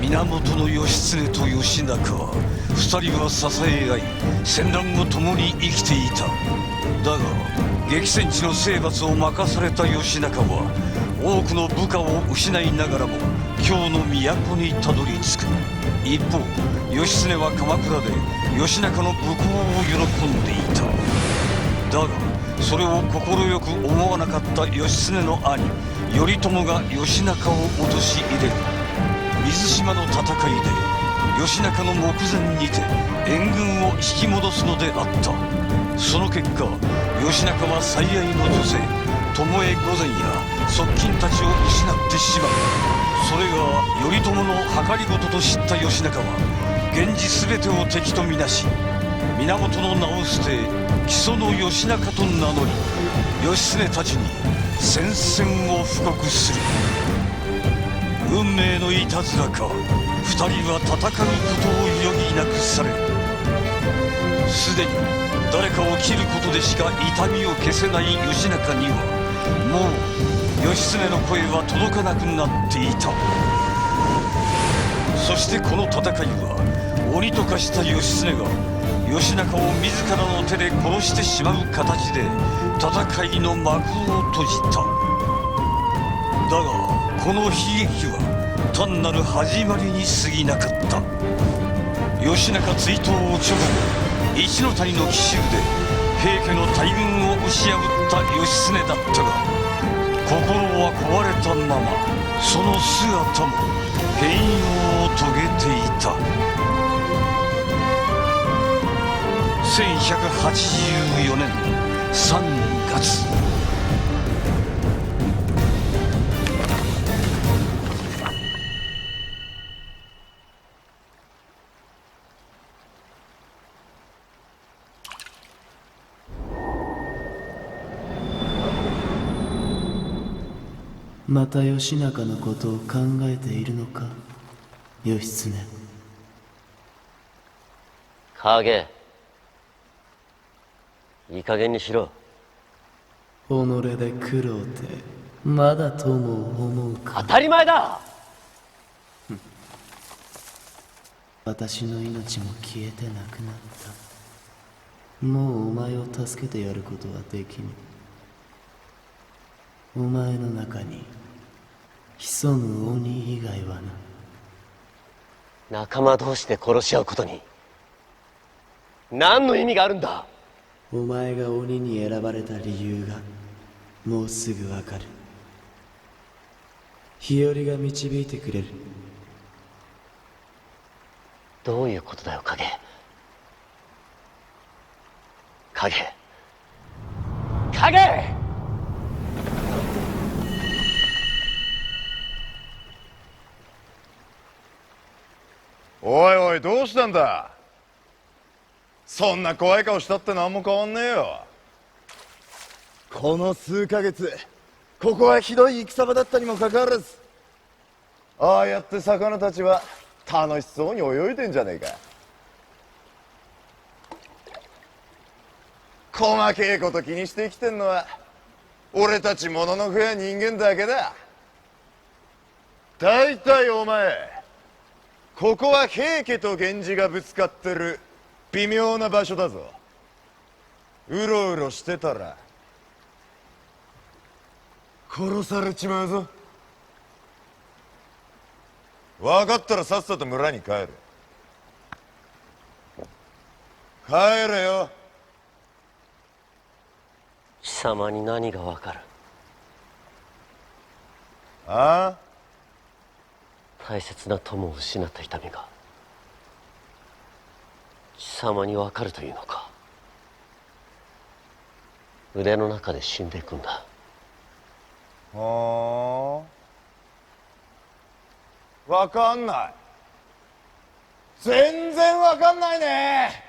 源義経と義仲は二人は支え合い戦乱を共に生きていた。だが激戦地の征伐を任された義仲は多くの部下を失いながらも京の都にたどり着く。一方義経は鎌倉で義仲の武功を喜んでいた。だがそれを快く思わなかった義経の兄頼朝が義仲を陥れる。水島の戦いで義仲の目前にて援軍を引き戻すのであった。その結果義仲は最愛の女性巴御前や側近たちを失ってしまう。それが頼朝の計りごとと知った義仲は源氏全てを敵とみなし源の名を捨て木曽の義仲と名乗り義経たちに宣戦を布告する。運命のいたずらか二人は戦うことを余儀なくされる。すでに誰かを切ることでしか痛みを消せない義仲にはもう義経の声は届かなくなっていた。そしてこの戦いは鬼と化した義経が義仲を自らの手で殺してしまう形で戦いの幕を閉じた。だがこの悲劇は単なる始まりに過ぎなかった。義仲追討直後一ノ谷の奇襲で平家の大軍を打ち破った義経だったが心は壊れたままその姿も変容を遂げていた。1184年3月。また義仲のことを考えているのか義経。影、いい加減にしろ。己で苦労てまだとも思うか。当たり前だ。私の命も消えてなくなった。もうお前を助けてやることはできぬ。お前の中に潜む鬼以外はな。仲間同士で殺し合うことに何の意味があるんだ。お前が鬼に選ばれた理由がもうすぐわかる。日和が導いてくれる。どういうことだよ影。影、影。おいおい、どうしたんだ。そんな怖い顔したって何も変わんねえよ。この数ヶ月ここはひどい戦場だったにもかかわらずああやって魚たちは楽しそうに泳いでんじゃねえか。細けえこと気にして生きてんのは俺たちもののふや人間だけだ。大体お前ここは平家と源氏がぶつかってる微妙な場所だぞ。うろうろしてたら殺されちまうぞ。分かったらさっさと村に帰る。帰れよ。貴様に何がわかる。ああ、大切な友を失った痛みが貴様にわかるというのか。腕の中で死んでいくんだ。はあ、わかんない。全然わかんないね。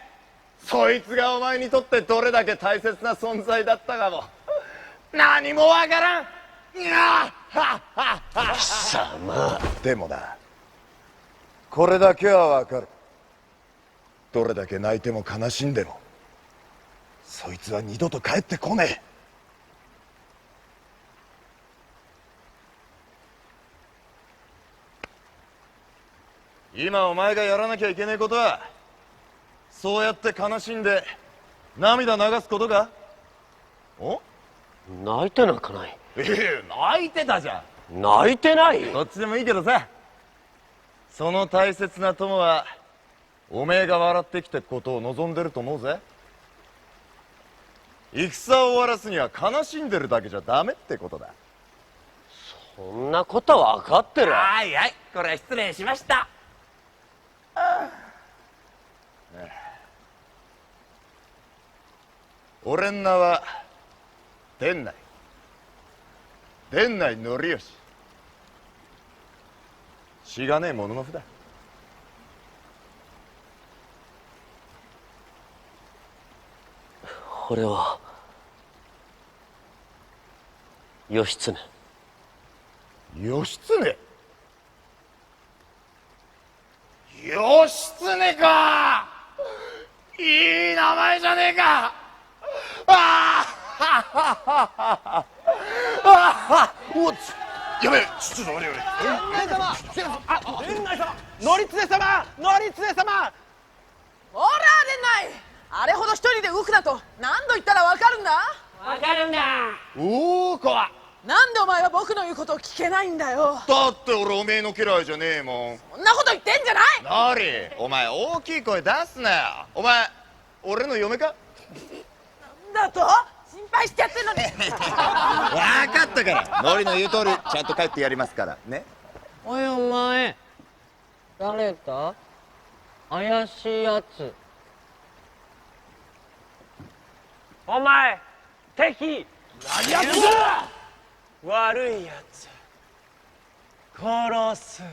そいつがお前にとってどれだけ大切な存在だったかも何もわからん。貴様。でもな、これだけはわかる。どれだけ泣いても悲しんでもそいつは二度と帰ってこねえ。今お前がやらなきゃいけねえことはそうやって悲しんで涙流すことか？お？泣いてなんかない。泣いてたじゃ泣いてないん。どっちでもいいけどさ、その大切な友はおめえが笑ってきたことを望んでると思うぜ。戦を終わらすには悲しんでるだけじゃダメってことだ。そんなことは分かってる。はいはい、これは失礼しました。俺ん名は伝内則義。しがねえ者の札。俺は義経。義経？義経か！いい名前じゃねえか！おっやべえ、ちょっと待てよ。伝内様、伝内様、則経様、則経様。ほら伝内、あれほど一人で動くなと何度言ったらわかるんだ。わかるんだ。おおか。なんでお前は僕の言うことを聞けないんだよ。だって俺おめえの家来じゃねえもん。そんなこと言ってんじゃない。なり、お前大きい声出すなよ。お前俺の嫁か？なんだと心配しちゃってんのに。分かったからノリの言う通りちゃんと帰ってやりますからね。おいお前、誰だ？怪しいやつ。お前、敵。何やつだ！悪いやつ。殺す。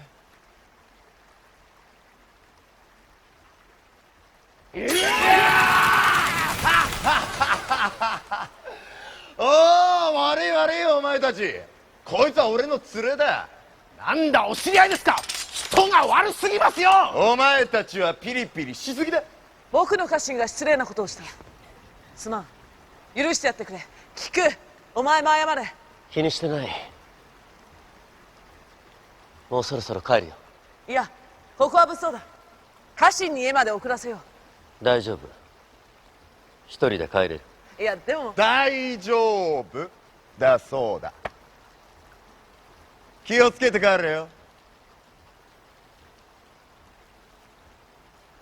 おお、悪い悪いお前たち。こいつは俺の連れだ。なんだ、お知り合いですか？人が悪すぎますよ。お前たちはピリピリしすぎだ。僕の家臣が失礼なことをした。すまん、許してやってくれ。聞く、お前も謝れ。気にしてない。もうそろそろ帰るよ。いや、ここは物騒だ。家臣に家まで送らせよ大丈夫。一人で帰れる。う。いやでも大丈夫だそうだ。気をつけて帰れよ。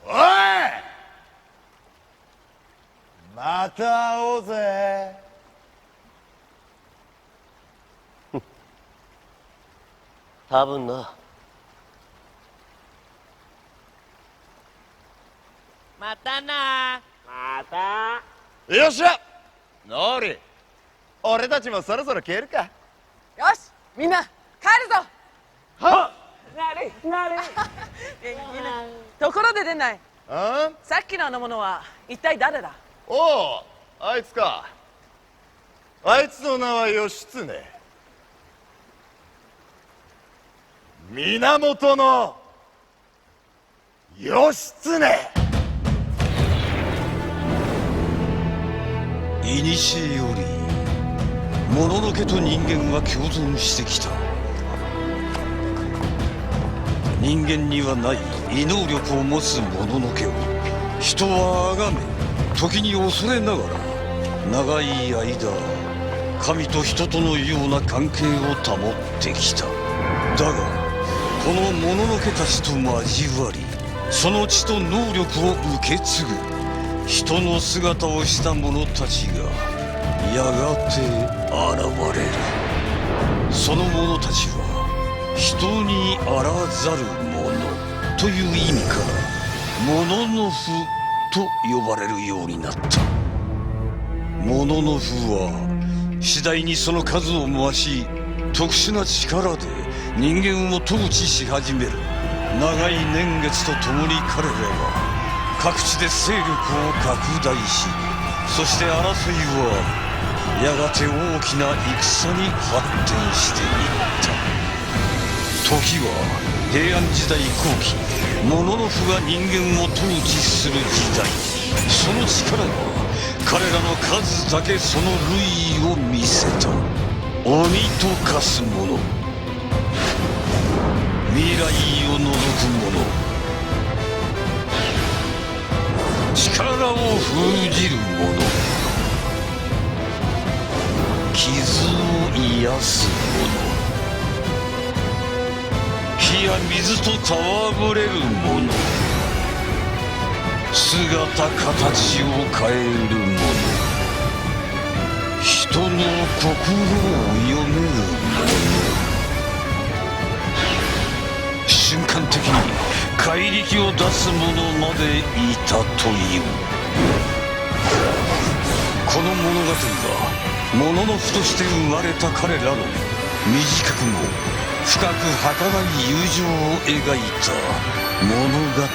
おい、また会おうぜ。多分な。またな。また。よっしゃノリ、俺たちもそろそろ消えるか。よし、みんな帰るぞ。なりなり。ところで伝内、あん？さっきのあの者は一体誰だ。おお、あいつか。あいつの名は義経。源の義経。いにしえよりもののけと人間は共存してきた。人間にはない異能力を持つもののけを人は崇め、時に恐れながら長い間神と人とのような関係を保ってきた。だがこのもののけたちと交わり、その血と能力を受け継ぐ人の姿をした者たちがやがて現れる。その者たちは人にあらざる者という意味からモノノフと呼ばれるようになった。モノノフは次第にその数を増し、特殊な力で人間を統治し始める。長い年月とともに彼らは各地で勢力を拡大し、そして争いはやがて大きな戦に発展していった。時は平安時代後期、モノノフが人間を統治する時代。その力は彼らの数だけその類を見せた。鬼と化す者、未来を覗く者、力を封じる者、傷を癒す者、火や水と戯れる者、姿形を変える者、人の心を読める者、瞬間的に怪力を出す者までいたという。この物語はもののふとして生まれた彼らの短くも深く儚い友情を描いた物語で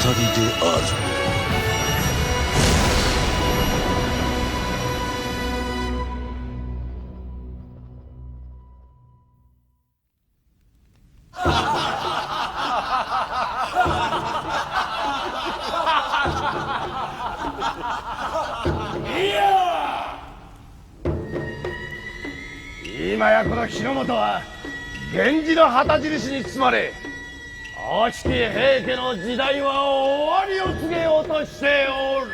ある。今やこの日の本は源氏の旗印に包まれ、悪しき平家の時代は終わりを告げようとしておる。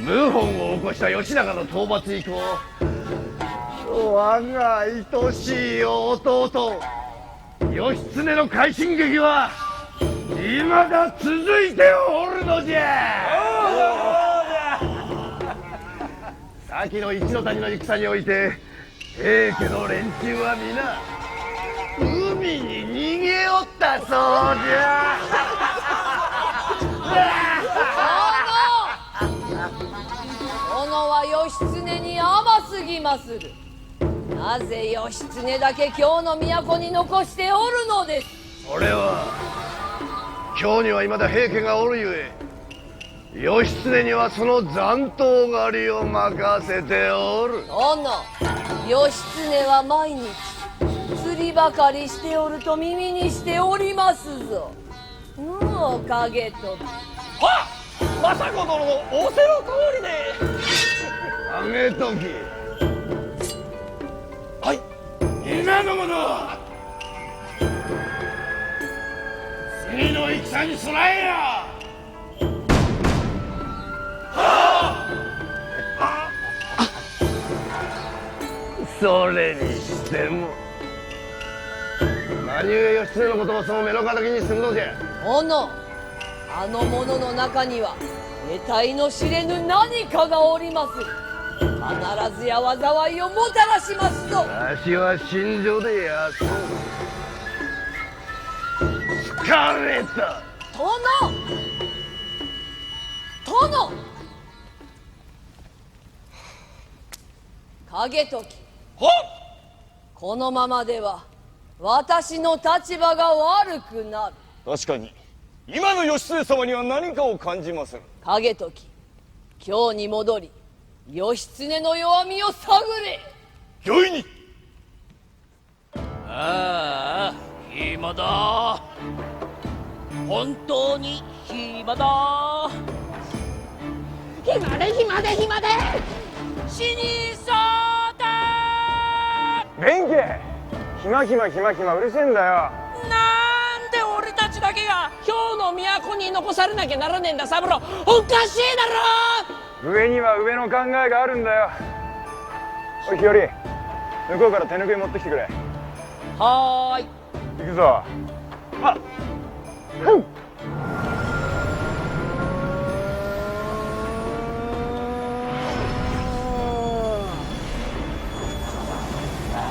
謀反を起こした義仲の討伐以降、我が愛しい弟義経の快進撃は未だ続いておるのじゃ。先の一の谷の戦において平家の連中は皆海に逃げおったそうじゃ。殿は義経に甘すぎまする。なぜ義経だけ京の都に残しておるのです。それは京には未だ平家がおるゆえ、義経にはその残党狩りを任せておる。殿、義経は毎日釣りばかりしておると耳にしておりますぞ。もう影とあっ、政子殿の仰せの通りで。影時、はい。今の者、次の戦に備えよ。それにしても何故義経のことをその目の敵にするのじゃ。殿、あの者の中には得体の知れぬ何かがおります。必ずや災いをもたらしますぞ。わしは心情でやそう。疲れた。殿、影時、このままでは私の立場が悪くなる。確かに今の義経様には何かを感じまする。影時、京に戻り義経の弱みを探れ。御意に。ああ、暇だ。本当に暇だ。暇で暇で暇で死にそうだ。弁慶、暇うるせえんだよ。なんで俺たちだけが京の都に残されなきゃならねえんだ。三郎、おかしいだろ。上には上の考えがあるんだよ。おい日和、向こうから手ぬぐい持ってきてくれ。はーい。行くぞ。あっ、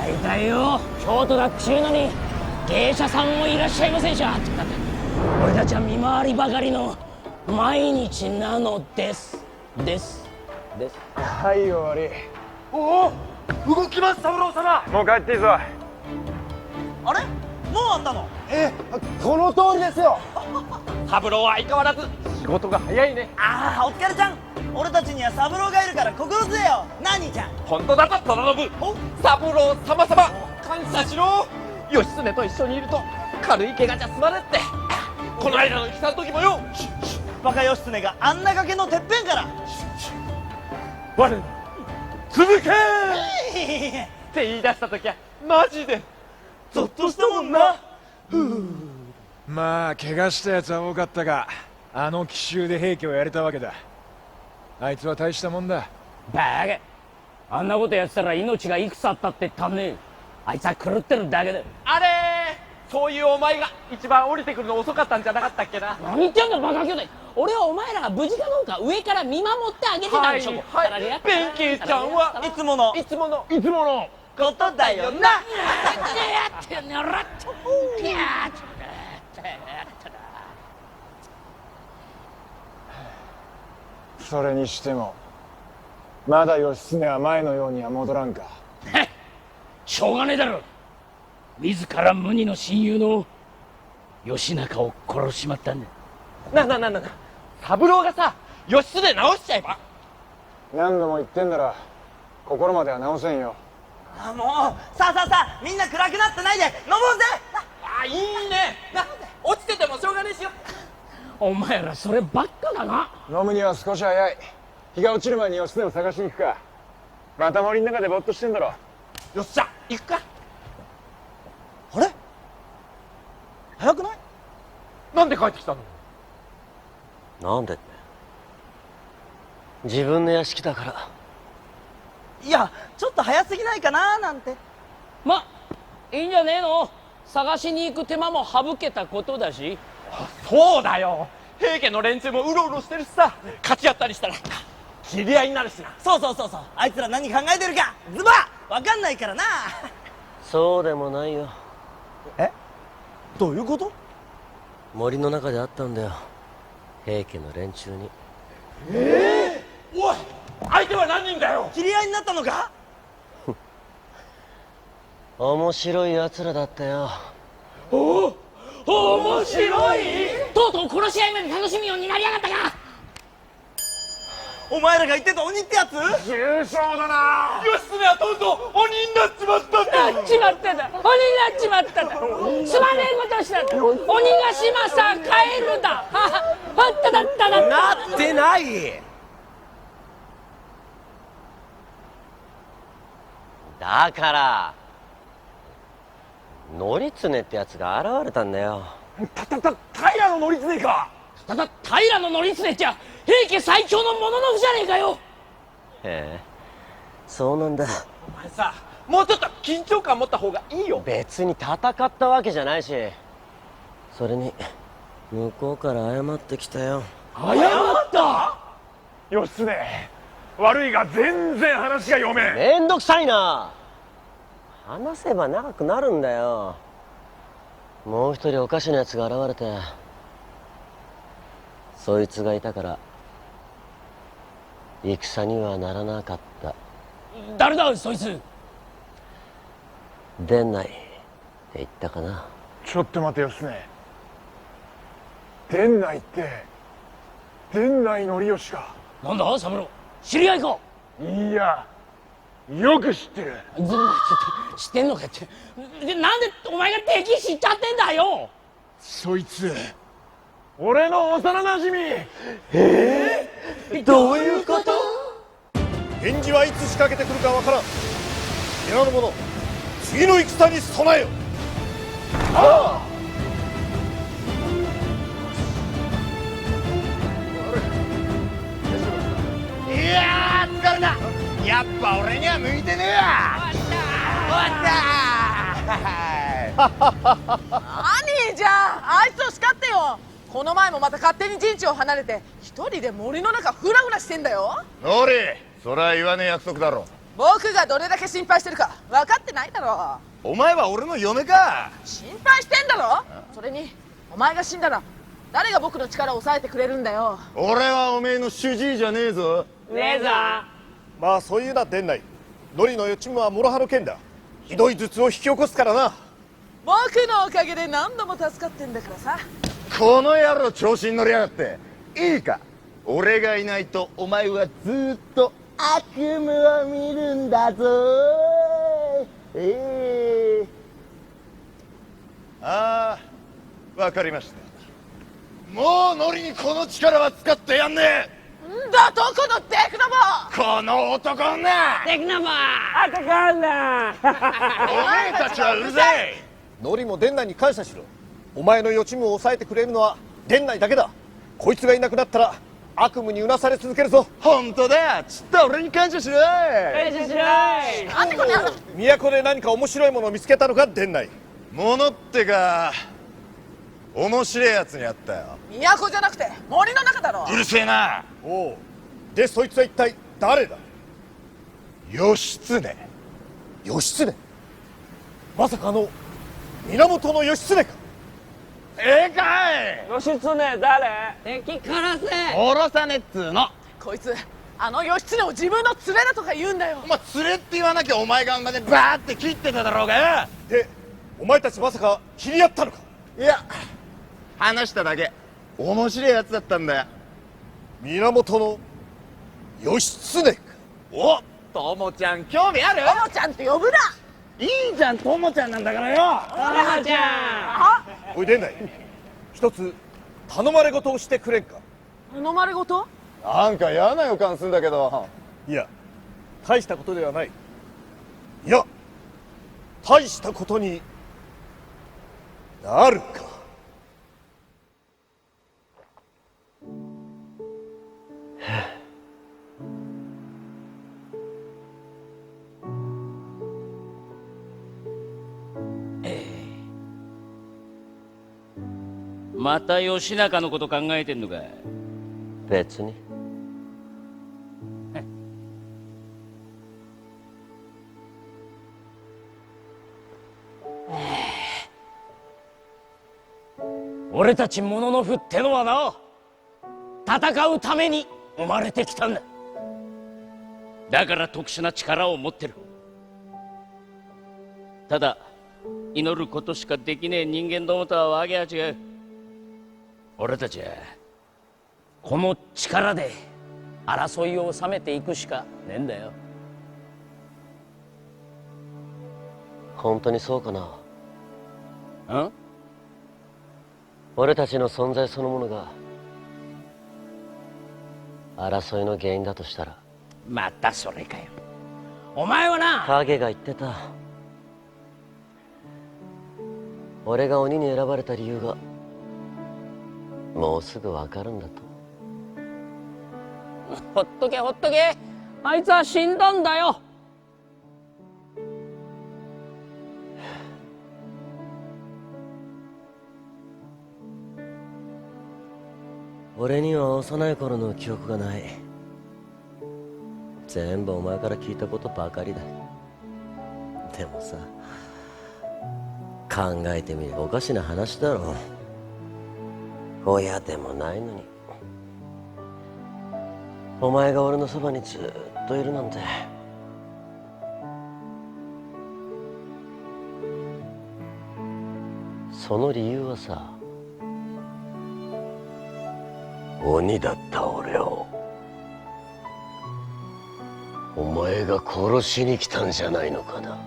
大体よ、京都だっちゅうのに芸者さんもいらっしゃいませんしゃ。俺たちは見回りばかりの毎日なのですはい、終わり。おお、動きます三郎様。もう帰っていいぞ。あれ、もうあったの？この通りですよ。三郎は相変わらず仕事が早いね。ああ、お疲れちゃん。俺たちには三郎がいるから心強いよ。何ちゃん。本当だと殿信。三郎様感謝しろ。義経と一緒にいると軽い怪我じゃ済まねって。この間の戦の時もよ、バカ義経があんな崖のてっぺんから我続けって言い出した時はマジでゾッとしたもんな。まあ怪我したやつは多かったが、あの奇襲で平家をやれたわけだ。あいつは大したもんだ。バカ、あんなことやってたら命がいくつあったって足んねえ。あいつは狂ってるだけだ。あれそういうお前が一番降りてくるの遅かったんじゃなかったっけな。何言ってんだバカ兄弟。俺はお前らが無事かどうか上から見守ってあげてたでしょ。ペンキーちゃんはいつものことだよな。それにしてもまだ義経は前のようには戻らんか。しょうがねえだろ。自ら無二の親友の義仲を殺しまったんだ。な三郎がさ義経直しちゃえば。何度も言ってんなら心までは直せんよ。あ、もうさあみんな暗くなってないで飲もうぜ。あ、いいね。落ちててもしょうがねえしよ。お前らそればっかだな。飲むには少し早い。日が落ちる前に義経を探しに行くか。また森の中でぼーっとしてんだろ。よっしゃ行くか。あれ早くない？なんで帰ってきたの？なんでって自分の屋敷だから。いやちょっと早すぎないかななんて。まいいんじゃねえの。探しに行く手間も省けたことだし。そうだよ。平家の連中もうろうろしてるしさ、勝ち合ったりしたら知り合いになるしな。そうあいつら何考えてるかズバッわかんないからな。そうでもないよ。え、どういうこと？森の中で会ったんだよ、平家の連中に。おい、相手は何人だよ。知り合いになったのか？面白い奴らだったよ。面白い。とうとう殺し合いまで楽しむようになりやがったか。お前らが言ってた鬼ってやつ？重傷だな。義経はとうとう鬼になっちまったんだ。なっちまっただ。鬼になっちまっただ。すまねえことをしたんだ。鬼ヶ島さん帰るだ。あっただっただ。なってない。だから則経ってやつが現れたんだよ。平の則経か。ただ平の則経っちゃ平家最強のもののふじゃねえかよ。へえ、そうなんだ。お前さ、もうちょっと緊張感持った方がいいよ。別に戦ったわけじゃないし、それに向こうから謝ってきたよ。謝った？義経悪いが全然話が読めん。めんどくさいな。話せば長くなるんだよ。もう一人おかしなやつが現れて、そいつがいたから戦にはならなかった。誰だそいつ？伝内って言ったかな。ちょっと待て義経。伝内って伝内則義か。なんだ三郎、知り合いか？いやよく知ってる。知ってんのかって。でなんでお前が敵知っちゃってんだよ。そいつ俺の幼なじみ。どういうこと？源氏はいつ仕掛けてくるかわからん。皆の者、次の戦に備えよ。いやー疲れた。やっぱ俺には向いてねえわ。何じゃああいつを叱ってよ。この前もまた勝手に陣地を離れて一人で森の中フラフラしてんだよ。ノリ、それは言わねえ約束だろ。僕がどれだけ心配してるか分かってないだろ。お前は俺の嫁か。心配してんだろ。それにお前が死んだら誰が僕の力を抑えてくれるんだよ。俺はおめえの主治医じゃねえぞ。ねえぞ。まあそういうな伝内。ノリの予知夢は諸刃の剣だ。ひどい頭痛を引き起こすからな。僕のおかげで何度も助かってんだからさ。この野郎調子に乗りやがって。いいか、俺がいないとお前はずっと悪夢を見るんだぞ。ああ、わかりました。もうノリにこの力は使ってやんねえ。んだどこのデクノボ。この男女。テクノボー赤かんな。お前たちはうるさい。ノリも伝内に感謝しろ。お前の予知夢を抑えてくれるのは伝内だけだ。こいつがいなくなったら悪夢にうなされ続けるぞ。本当だ。ちったら俺に感謝しろ。感謝しろい。なんでこんな都で何か面白いものを見つけたのか伝内。ものってか面白いやつにあったよ。都じゃなくて森の中だろ。うるせえな。おう。でそいつは一体誰だ？義経。義経？まさか源義経か？ええかい。義経誰？敵からせ。殺さねっつーの。こいつ義経を自分の連れだとか言うんだよ。お前連れって言わなきゃお前があんまでバーって切ってただろうがよ。でお前たちまさか切り合ったのか？いや話しただけ。面白いやつだったんだよ。源義経か？お、ともちゃん興味ある？ともちゃんって呼ぶな。いいじゃん、ともちゃんなんだからよ。ともちゃん。おい伝内、一つ頼まれ事をしてくれんか？頼まれ事？なんか嫌な予感すんだけど。いや大したことではない。いや大したことになるか。また義仲のこと考えてんのか？別に。俺たちモノノフってのはな、戦うために生まれてきたんだ。だから特殊な力を持ってる。ただ祈ることしかできねえ人間どもとはわけが違う。俺たちはこの力で争いを収めていくしかねえんだよ。本当にそうかな？ん？俺たちの存在そのものが争いの原因だとしたら。またそれかよ。お前はな。影が言ってた。俺が鬼に選ばれた理由がもうすぐ分かるんだと。ほっとけほっとけ。あいつは死んだんだよ。俺には幼い頃の記憶がない。全部お前から聞いたことばかりだ。でもさ、考えてみればおかしな話だろ。親でもないのにお前が俺のそばにずっといるなんて。その理由はさ、鬼だった俺をお前が殺しに来たんじゃないのかな。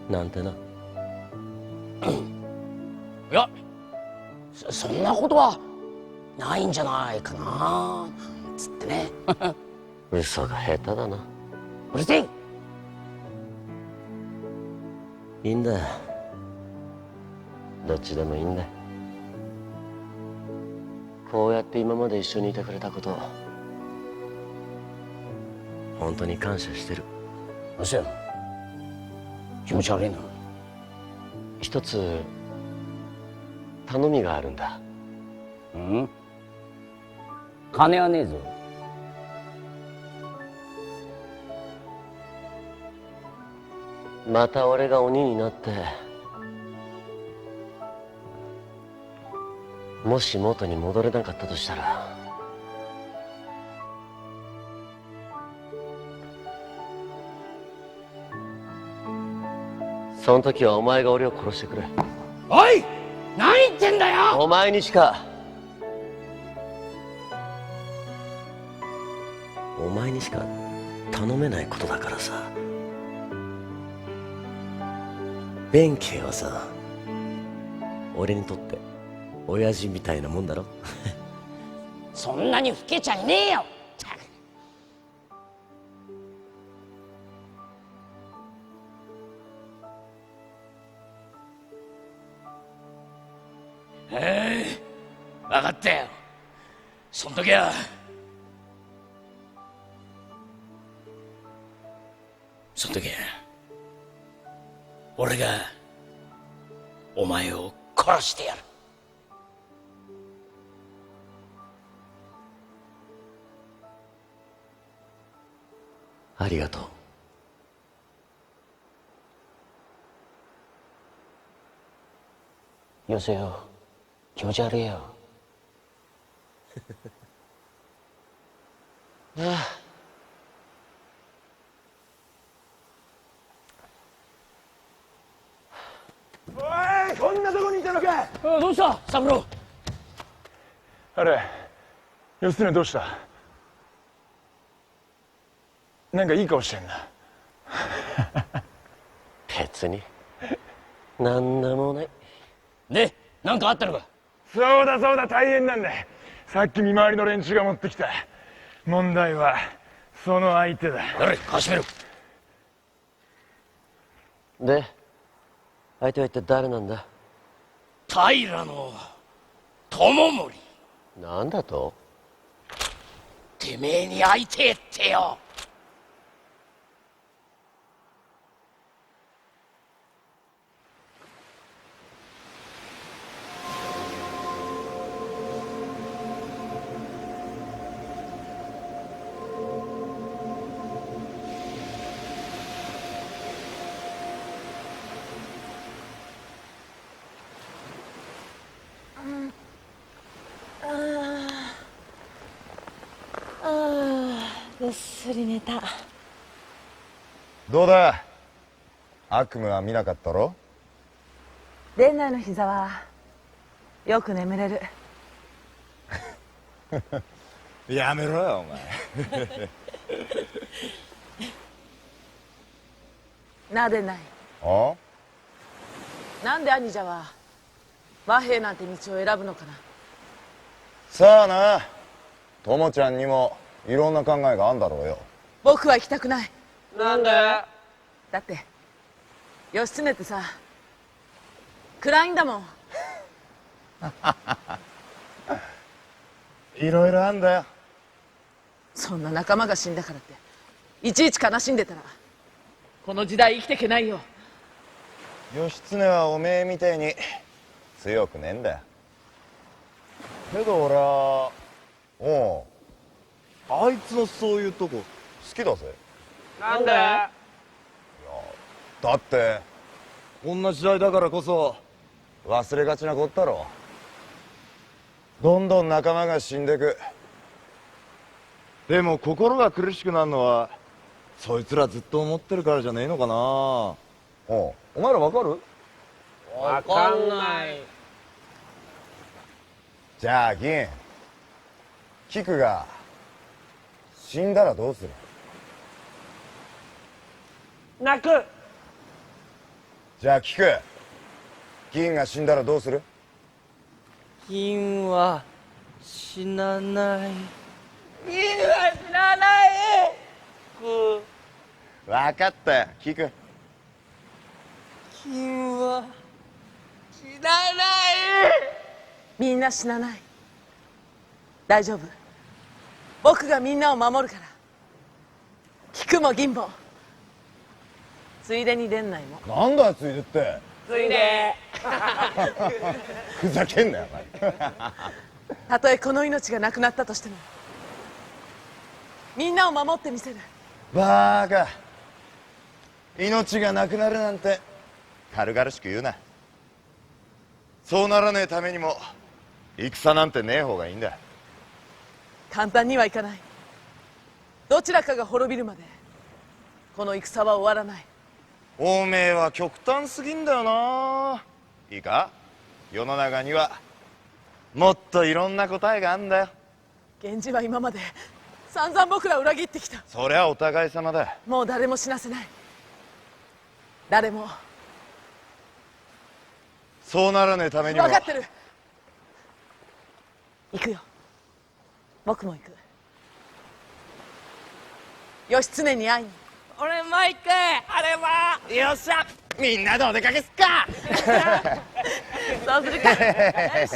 なんてな。いや、そんなことはないんじゃないかな、つってね。嘘が下手だな。うるせえ。いいんだよ、どっちでもいいんだよ。こうやって今まで一緒にいてくれたこと、本当に感謝してる。どうしたよ、気持ち悪いな。一つ頼みがあるんだ。うん？金はねえぞ。また俺が鬼になってもし元に戻れなかったとしたら、その時はお前が俺を殺してくれ。おい、何言ってんだよ。お前にしか頼めないことだからさ。弁慶はさ、俺にとって親父みたいなもんだろ。そんなに老けちゃいねえよ。分かったよ。そん時は俺がお前を殺してやる。ありがとう。よせよ、気持ち悪いよ。おい、こんなとこにいたのか。どうした三郎。あれ、義経どうした。なんかいい顔してんな。別になんでもない。で、なんかあったのか。そうだそうだ、大変なんだ。さっき見回りの連中が持ってきた。問題はその相手だ。誰？かしめろ。で、相手は一体誰なんだ。平の友盛。なんだと。てめえに会いてえってよ。ぐっすり寝た。どうだ、悪夢は見なかったろ。殿内の膝はよく眠れる。やめろよお前。なあ殿内、あ、なんで兄者は和平なんて道を選ぶのかな。さあな、友ちゃんにもいろんな考えがあんだろうよ。僕は行きたくない。なんで？だって義経ってさ、暗いんだもん。いろいろあんだよ。そんな仲間が死んだからっていちいち悲しんでたらこの時代生きていけないよ。義経はおめえみたいに強くねえんだよ。けど俺はあいつのそういうとこ好きだぜ。なんで？だってこんな時代だからこそ忘れがちなこったろ。どんどん仲間が死んでく。でも心が苦しくなるのはそいつらずっと思ってるからじゃねえのかな。お前らわかる？わかんない。じゃあ銀、菊が死んだらどうする？泣く。じゃあ菊、銀が死んだらどうする？銀は死なない。銀は死なない。分かったよ菊。銀は死なない。みんな死なない。大丈夫、僕がみんなを守るから。菊も銀もついでに殿内も。なんだよついでって。ついで。ふざけんなよお前。たとえこの命がなくなったとしてもみんなを守ってみせる。バーカ、命がなくなるなんて軽々しく言うな。そうならねえためにも戦なんてねえ方がいいんだ。簡単にはいかない。どちらかが滅びるまでこの戦は終わらない。おめえは極端すぎんだよな。いいか、世の中にはもっといろんな答えがあんだよ。源氏は今まで散々僕らを裏切ってきた。そりゃお互い様だ。もう誰も死なせない。誰も。そうならねえためにも。分かってる。行くよ。僕も行く。義経に会いに。俺も行く。あれは。よっしゃ。みんなでお出かけすっか。そうするか。よし。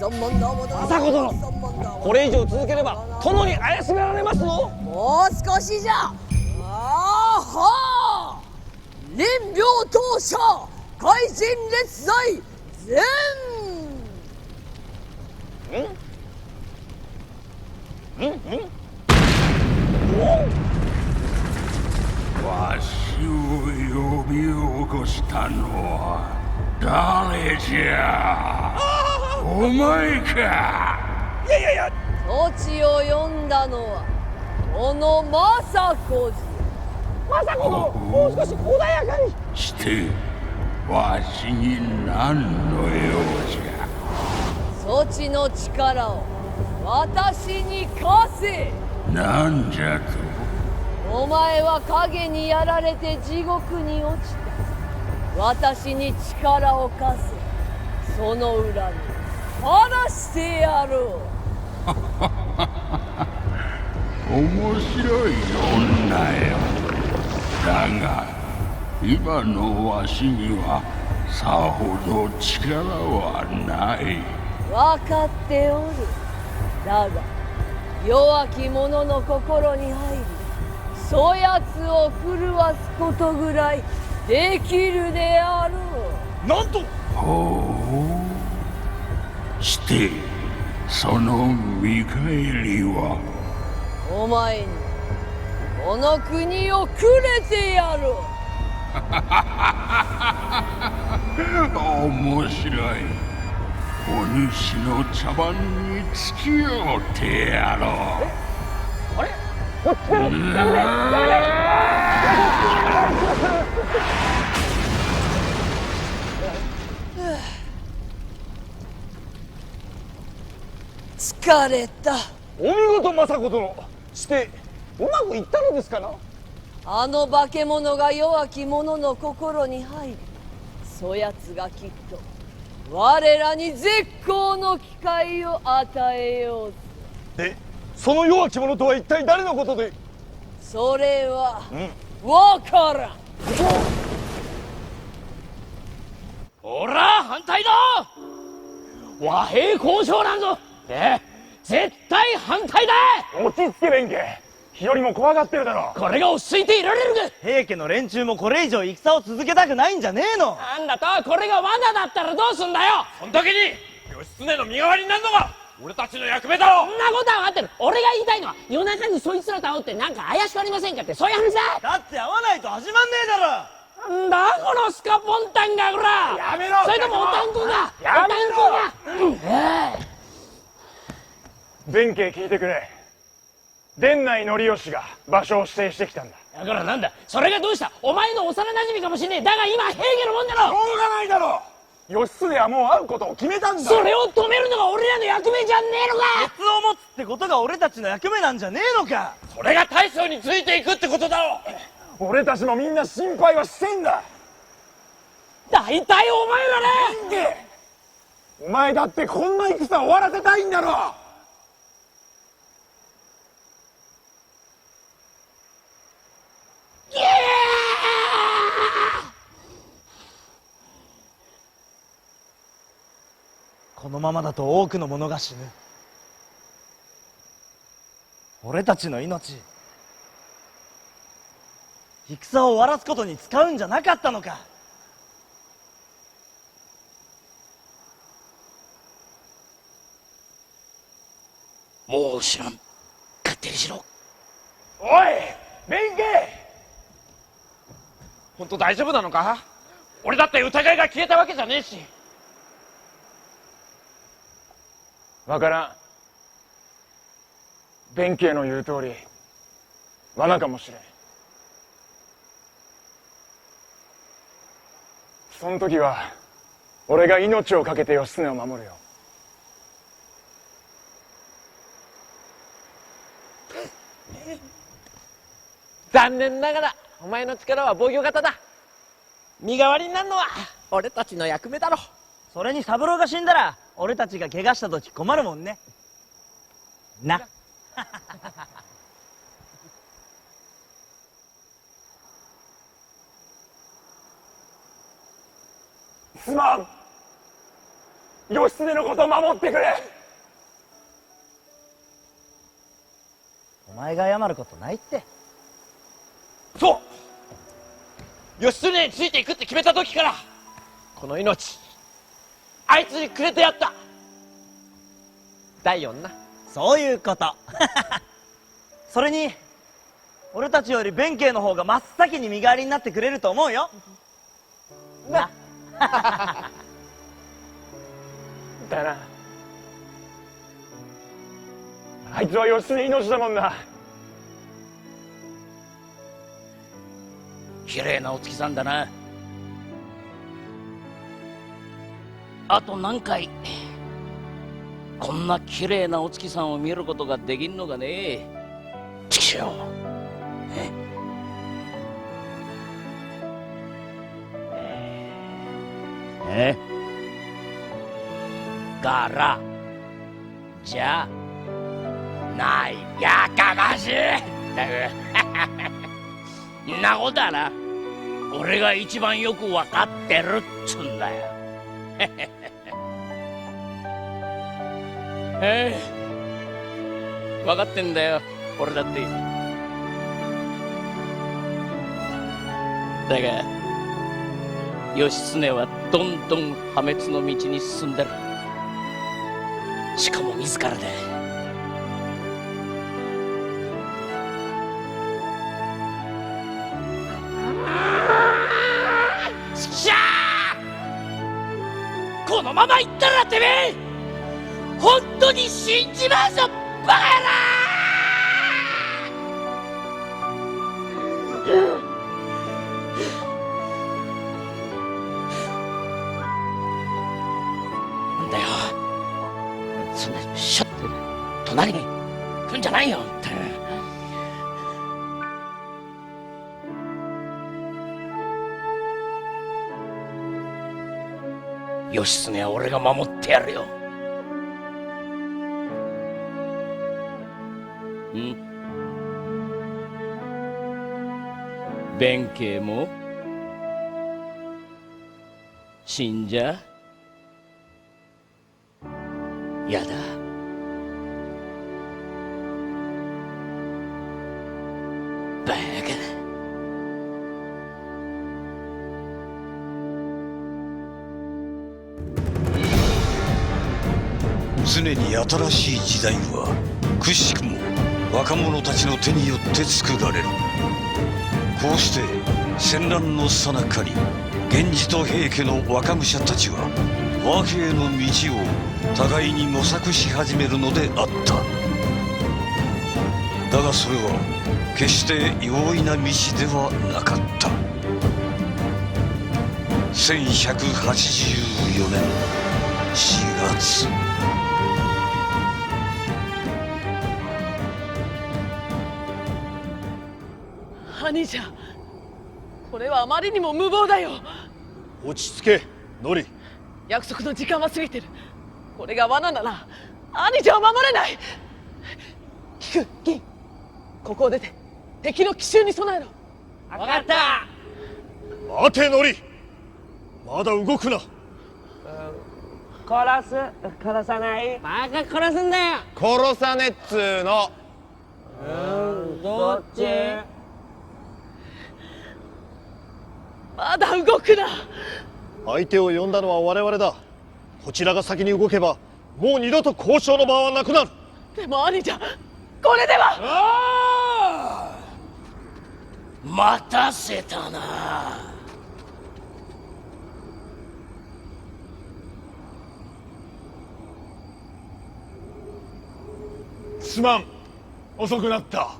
政子殿、これ以上続ければ殿に怪しめられますぞ。もう少しじゃ。あは林病当社怪人列罪全。わしを呼び起こしたのは誰じゃ。お前か。土地を呼んだのはこの政子じゃ。政子殿、もう少し穏やかに。してわしに何の用じゃ。そちの力を私に貸せ。なんじゃと。お前は影にやられて地獄に落ちた。私に力を貸せ。その裏に話してやろう。面白い女よ。だが今のわしにはさほど力はない。分かっておる。だが弱き者の心に入り、そやつを狂わすことぐらいできるであろう。なんと。ほう。してその見返りは。お前にこの国をくれてやろう。面白い。お主の茶番に付き合ってやろう。あれ、こっちからダメだ、ダメだ。疲れた。お見事、政子殿。してうまくいったのですかな。あの化け物が弱き者の心に入り、そやつがきっと我らに絶好の機会を与えよう。で、その弱き者とは一体誰のことで。それはわからん。おら反対だ。和平交渉なんぞ絶対反対だ。落ち着け弁慶。日和も怖がってるだろ。これが落ち着いていられるか。平家の連中もこれ以上戦を続けたくないんじゃねえの。なんだと、これが罠だったらどうすんだよ。そん時に義経の身代わりになるのが俺たちの役目だろ。そんなことは分かってる。俺が言いたいのは夜中にそいつらと会うってなんか怪しくありませんかってそういう話だ。だって会わないと始まんねえだろ。なんだこのスカポンタンが。ほらやめろ。それともおたんこが。やめろ。おたんこが。弁慶聞いてくれ。伝内則義が場所を指定してきたんだ。だからなんだそれがどうした。お前の幼馴染かもしれねえ。だが今平家のもんだろ。しょうがないだろ。義経はもう会うことを決めたんだ。それを止めるのが俺らの役目じゃねえのか。鉄を持つってことが俺たちの役目なんじゃねえのか。それが大将についていくってことだろ。俺たちもみんな心配はしてんだ。大体お前らね。お前だってこんな戦終わらせたいんだろ。のままだと多くの者が死ぬ。俺たちの命、戦を終わらすことに使うんじゃなかったのか。もう知らん。勝手にしろ。おい弁慶、本当大丈夫なのか？俺だって疑いが消えたわけじゃねえし。わからん。弁慶の言う通り罠かもしれん。その時は俺が命を懸けて義経を守るよ。残念ながらお前の力は防御型だ。身代わりになるのは俺たちの役目だろ。それに三郎が死んだら俺たちが怪我した時困るもんね。な。すまん。義経のことを守ってくれ。お前が謝ることないって。そう義経についていくって決めた時からこの命あいつにくれてやった。第4な。そういうことそれに俺たちより弁慶の方が真っ先に身代わりになってくれると思うよな。だな。あいつは義経命だもんな。綺麗なお月さんだな。あと何回こんな綺麗なお月さんを見ることができんのかね。ちくしょう。からじゃないやかましい。んなことはな、俺が一番よく分かってるっつうんだよ。分かってんだよ、俺だって。だが義経はどんどん破滅の道に進んでる。しかも自らで。しゃー！このまま行ったらてめえ本当に死んじまうぞ、バカ野郎！なんだよ、そんなシャッて隣に来んじゃないよ。義経は俺が守ってやるよ。弁慶も死んじゃやだ。バカだ。常に新しい時代はくしくも若者たちの手によって作られる。こうして戦乱の最中に源氏と平家の若武者たちは和平の道を互いに模索し始めるのであった。だがそれは決して容易な道ではなかった。1184年4月。兄者、これはあまりにも無謀だよ。落ち着けノリ。約束の時間は過ぎてる。これが罠なら兄者を守れない。菊、銀、ここを出て敵の奇襲に備えろ。分かった。待てノリ、まだ動くな。殺さないバカ殺すんだよ殺さねっつーの。どっちまだ動くな。相手を呼んだのは我々だ。こちらが先に動けばもう二度と交渉の場はなくなる。でも兄ちゃん、これでは。待たせたな。すまん、遅くなった。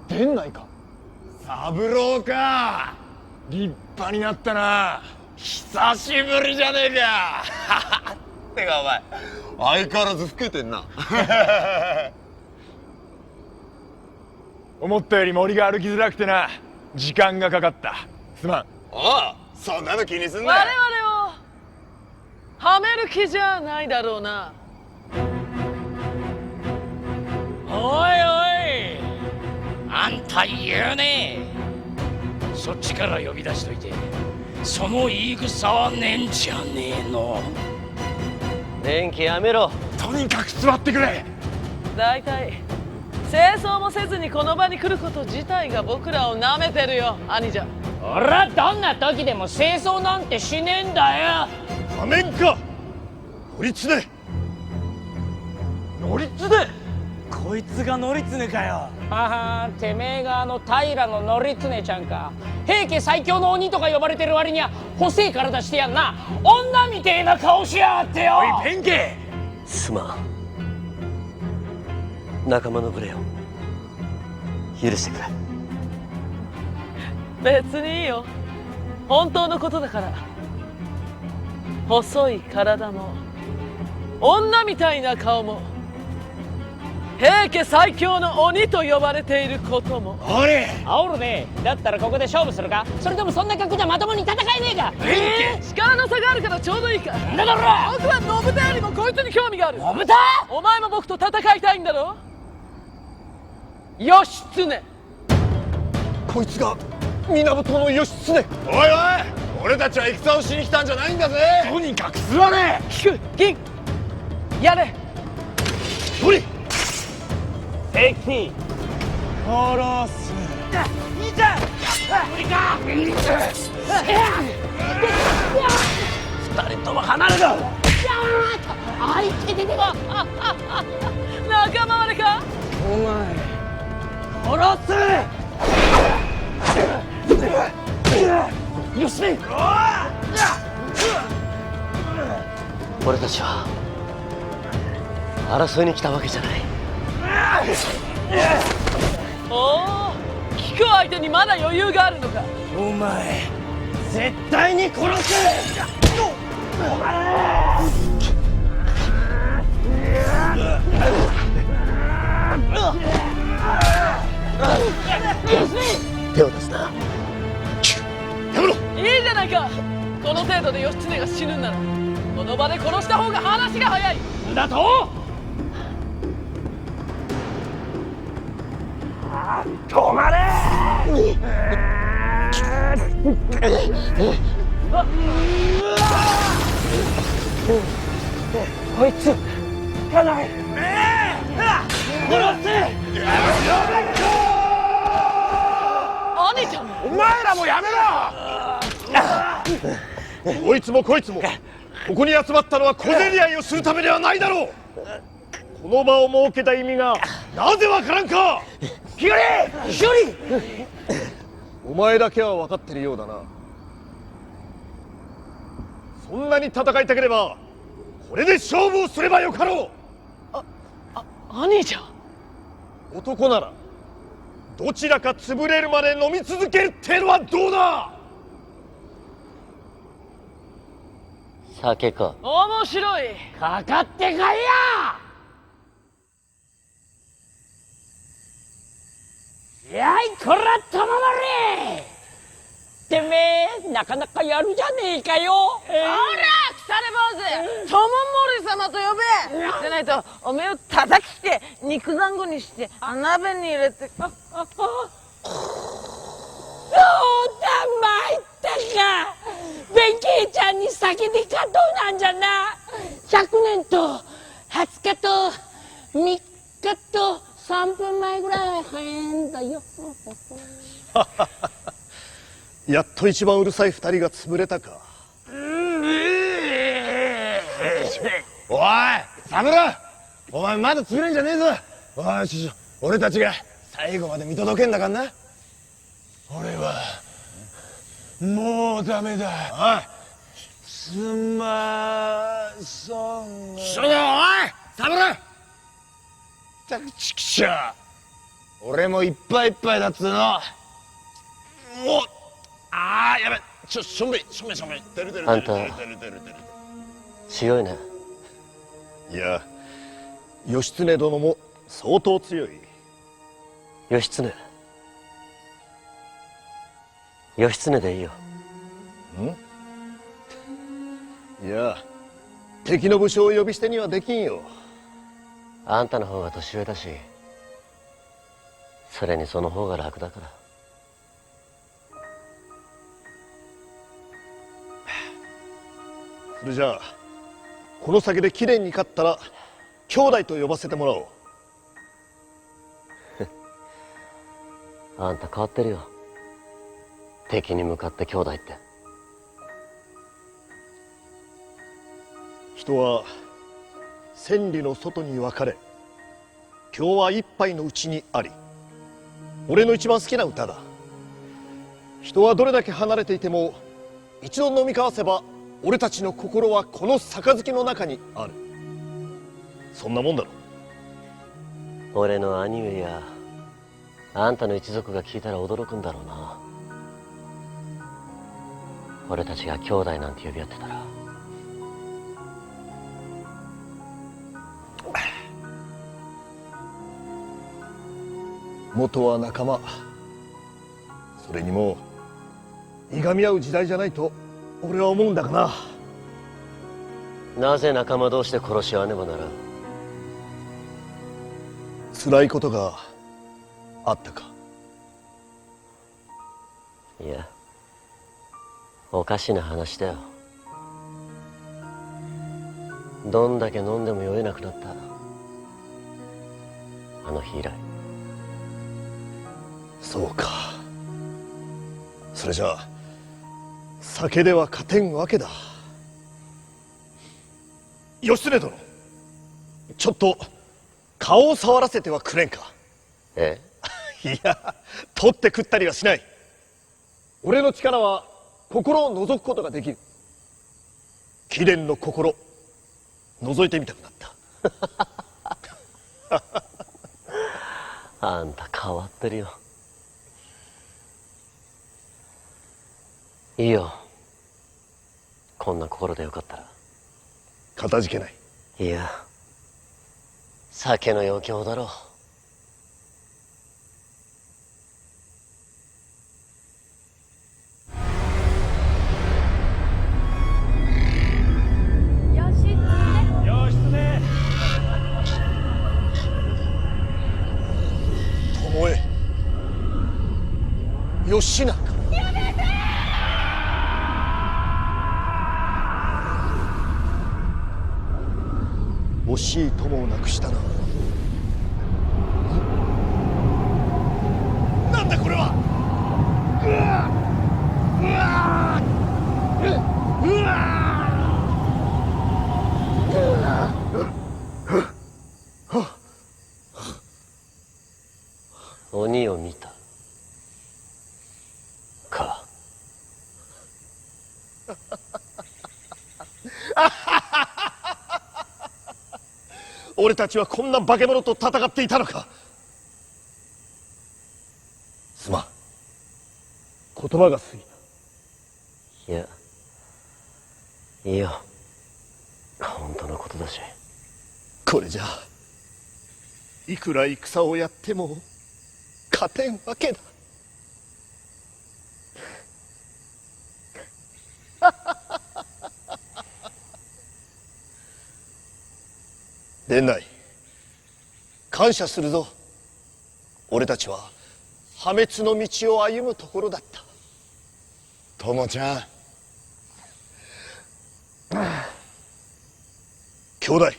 出んないか。三郎か、立派になったな。久しぶりじゃねえか。てかお前相変わらず老けてんな。思ったより森が歩きづらくてな、時間がかかった。すまん。ああ、そんなの気にすんな。我々をはめる気じゃないだろうな。おいおい、あんた言うね。そっちから呼び出しといて、その言い草はねえんじゃねえの。電気やめろ。とにかく座ってくれ。だいたい清掃もせずにこの場に来ること自体が僕らをなめてるよ、兄者。俺はどんな時でも清掃なんてしねえんだよ。仮面か乗常。乗常。こいつが乗常かよ。ははん、てめえが平の乗常ちゃんか。平家最強の鬼とか呼ばれてる割には細い体してやんな。女みてえな顔しやがってよ。おい弁慶、すまん。仲間の無礼を許してくれ。別にいいよ、本当のことだから。細い体も女みたいな顔も平家最強の鬼と呼ばれていることも。あれ煽るね。だったらここで勝負するか、それともそんな格好じゃまともに戦えねえか。力の差があるからちょうどいいか。なんだこら。僕は信太よりもこいつに興味がある。信太、お前も僕と戦いたいんだろ。義経。こいつが源義経。おいおい、俺たちは戦をしに来たんじゃないんだぜ。とにかく座れ。聞く、銀やれ。より敵殺す。兄ちゃん、無理か。二人とも離れろ。あいてててこ。仲間割れか。お前殺す。よしね。俺たちは争いに来たわけじゃない。おお、聞く相手にまだ余裕があるのか。お前絶対に殺す。手を出すな。いいじゃないか。この程度で義経が死ぬんならこの場で殺した方が話が早い。だと止まれ。こいつかない。殺せ。兄ちゃん、お前らもやめろ。こいつもこいつもここに集まったのは小競り合いをするためではないだろう。この場を設けた意味がなぜわからんか。日和、日和。お前だけは分かってるようだな。そんなに戦いたければこれで勝負をすればよかろう。兄ちゃん。男ならどちらか潰れるまで飲み続けるってのはどうだ。酒か。面白い。かかってかいや。やいこら玉丸。てめえなかなかやるじゃねえかよ。ほら、腐れ坊主、友森様と呼べ。でないとおめえを叩きして肉団子にして鍋に入れて。参ったか。弁慶ちゃんに先に勝とうなんじゃな。100年と20日と3日と3分前ぐらい変だよ。やっと一番うるさい2人が潰れたか。おい侍、お前まだ潰れんじゃねえぞ。おい俺たちが最後まで見届けんだからな。俺はもうダメだ。すまそん。おい侍、ったくちくしょう。俺もいっぱいいっぱいだっつうの。やべ、しょんべいあんた強いね。いや、義経殿も相当強い。義経でいいよ。いや、敵の武将を呼び捨てにはできんよ。あんたの方が年上だし、それにその方が楽だから。それじゃあこの先で貴殿に勝ったら兄弟と呼ばせてもらおう。あんた変わってるよ。敵に向かって兄弟って。人は千里の外に分かれ、今日は一杯のうちにあり。俺の一番好きな歌だ。人はどれだけ離れていても一度飲み交わせば俺たちの心はこの杯の中にある。そんなもんだろ。俺の兄上やあんたの一族が聞いたら驚くんだろうな。俺たちが兄弟なんて呼び合ってたら。元は仲間。それにもういがみ合う時代じゃないと俺は思うんだがな。なぜ仲間同士で殺し合わねばならん。辛いことがあったか。いや、おかしな話だよ。どんだけ飲んでも酔えなくなった。あの日以来。そうか。それじゃあ酒では勝てんわけだ。義経殿、ちょっと顔を触らせてはくれんか。え？いや、取って食ったりはしない。俺の力は心を覗くことができる。貴殿の心覗いてみたくなった。あんた変わってるよ。いいよ、こんな心でよかったら。かたじけない。いや、酒の余興だろう。義仲。惜しい友を亡くしたな。なんだこれは。鬼を見たか。俺たちはこんな化け物と戦っていたのか。すまん、言葉が過ぎた。いや、いいよ、本当のことだし。これじゃいくら戦をやっても勝てんわけだ。伝内、感謝するぞ。俺たちは破滅の道を歩むところだった。友ちゃん。兄弟、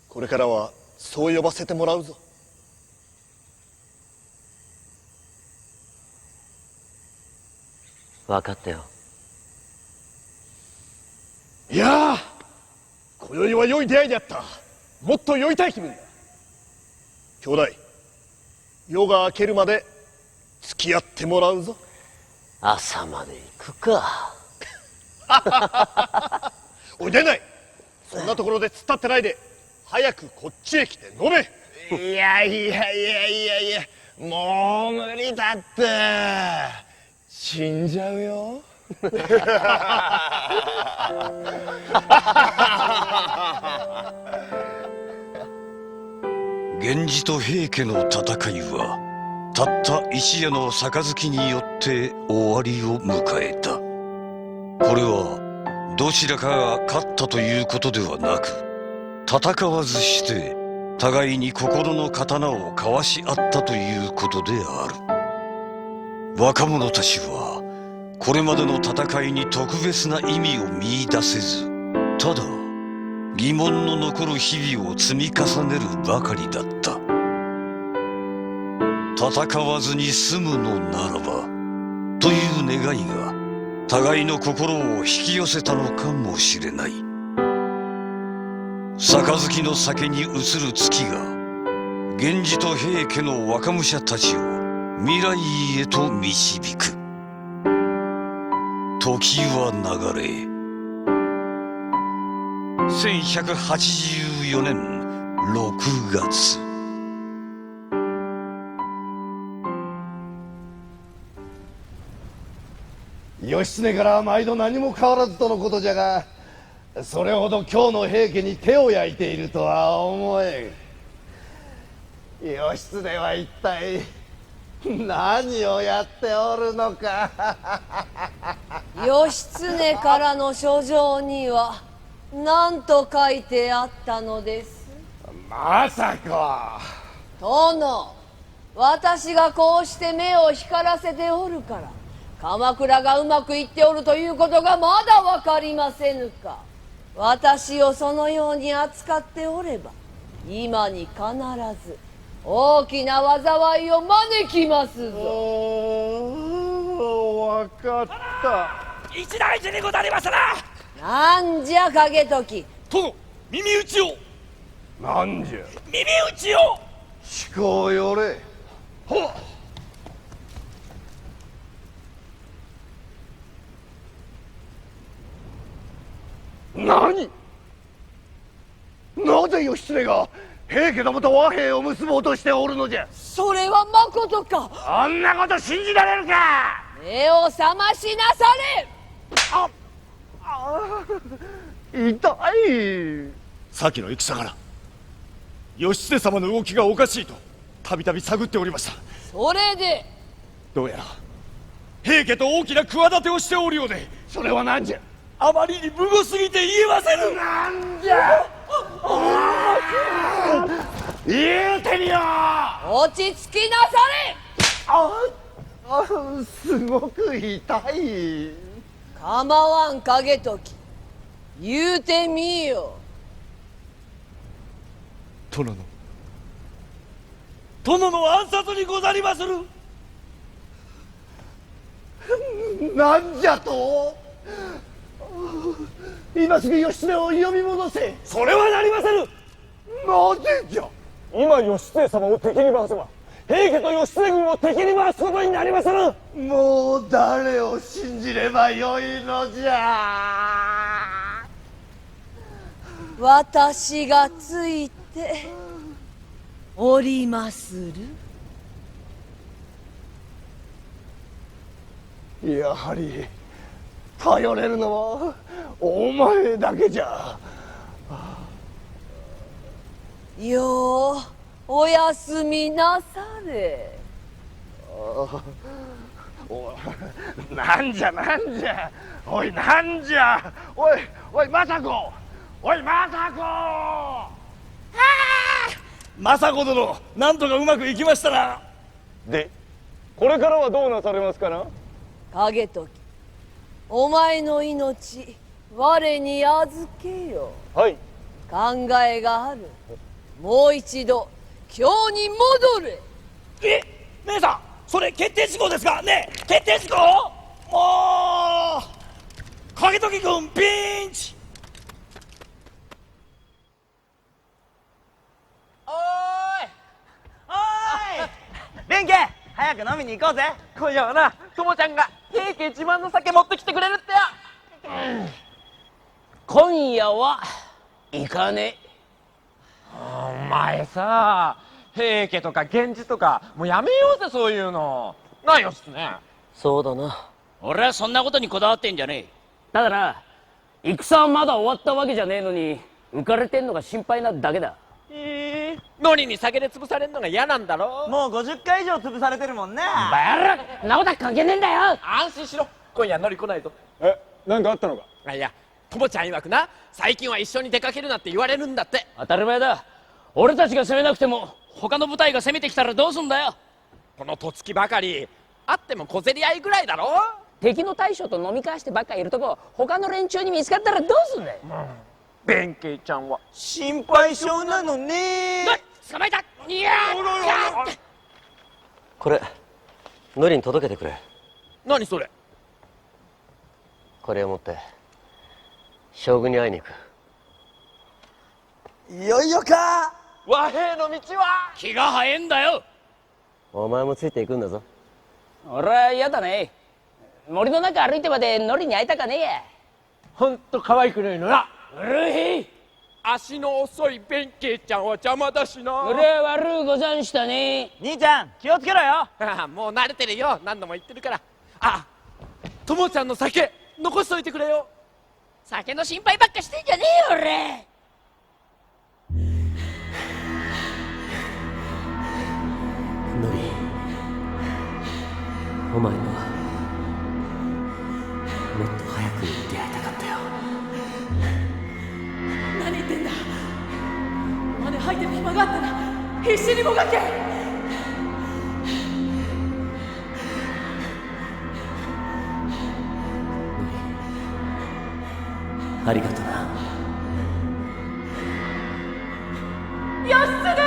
これからはそう呼ばせてもらうぞ。分かったよ。いやあ、今宵は良い出会いであった。もっと酔いたい気分だ。兄弟、夜が明けるまで付き合ってもらうぞ。朝まで行くか。おい出ない。そんなところで突っ立ってないで早くこっちへ来て飲め。いやいやいやいやいや、もう無理だって。死んじゃうよ。源氏と平家の戦いはたった一夜の杯によって終わりを迎えた。これはどちらかが勝ったということではなく、戦わずして互いに心の刀を交わし合ったということである。若者たちはこれまでの戦いに特別な意味を見出せず、ただ疑問の残る日々を積み重ねるばかりだった。戦わずに済むのならばという願いが互いの心を引き寄せたのかもしれない。杯の酒に映る月が源氏と平家の若武者たちを未来へと導く。時は流れ、1184年6月。義経から毎度何も変わらずとのことじゃが、それほど今日の平家に手を焼いているとは思えん。義経は一体何をやっておるのか。義経からの書状には何と書いてあったのです？まさか。殿、私がこうして目を光らせておるから鎌倉がうまくいっておるということがまだ分かりませぬか。私をそのように扱っておれば今に必ず大きな災いを招きますぞ。わかった。一大事にござりますな。なんじゃ景時。殿、耳打ちを。なんじゃ。耳打ちを。思考よれ。ほっ。何？なぜ義経が平家どもと和平を結ぼうとしておるのじゃ。それはまことか。あんなこと信じられるか。目を覚ましなされ。痛い。先の戦から義経様の動きがおかしいとたびたび探っておりました。それでどうやら平家と大きな企てをしておるようで。それは何じゃ。あまりに無謀すぎて言えませぬ。なんじゃ。言うてみよう。落ち着きなされ。すごく痛い。構わん景時、言うてみよ。殿の暗殺にござりまする。なんじゃと。今すぐ義経を呼び戻せ。それはなりませぬ。なぜじゃ。今義経様を敵に回せば平家と義経軍を敵に回すことになりまする。もう誰を信じればよいのじゃ。私がついておりまする。やはり頼れるのはお前だけじゃ。ようおやすみなされ。なんじゃなんじゃ。おいなんじゃ。おい政子。おい政子。政子殿、なんとかうまくいきましたな。でこれからはどうなされますかな。影時、お前の命我に預けよ。はい。考えがある。もう一度今日に戻れ。え、姉さん、それ決定事項ですかね。決定事項。もう影時君ピンチ。おおーい弁慶、早く飲みに行こうぜ。ーい、今夜はな、ともちゃんが平家自慢の酒持ってきてくれるってよ。今夜は行かねえ。お前さ、平家とか源氏とかもうやめようぜ、そういうの。ないよっすね。そうだな。俺はそんなことにこだわってんじゃねえ。ただな、戦はまだ終わったわけじゃねえのに浮かれてんのが心配なだけだ。ノリに酒で潰されるのが嫌なんだろ。もう50回以上潰されてるもんね。バヤラ、なことは関係ねえんだよ。安心しろ、今夜ノリ来ないぞ。なんかあったのか。いや、ともちゃん曰くな、最近は一緒に出かけるなって言われるんだって。当たり前だ。俺たちが攻めなくても他の部隊が攻めてきたらどうすんだよ。このとつきばかりあっても小競り合いぐらいだろ。敵の大将と飲み交わしてばっかいるとこ他の連中に見つかったらどうすんだよ。弁慶ちゃんは心配性なのね。捕まえた。いやー、これノリに届けてくれ。何それ。これを持って将軍に会いに行く。いよいよか。和平の道は気が早えんだよ。お前もついていくんだぞ。俺は嫌だね。森の中歩いてまでノリに会いたかねえや。ほんと可愛くないのな。うるい。足の遅い弁慶ちゃんは邪魔だしな。俺は悪うござんしたね。兄ちゃん気をつけろよ。もう慣れてるよ、何度も言ってるから。あ、ともちゃんの酒残しといてくれよ。酒の心配ばっかしてんじゃねえよ俺。ノリ、お前のはもっと早くに出会いたかったよ。何言ってんだ。まで吐いてる暇があったら必死にもがけ。ありがとな。義経。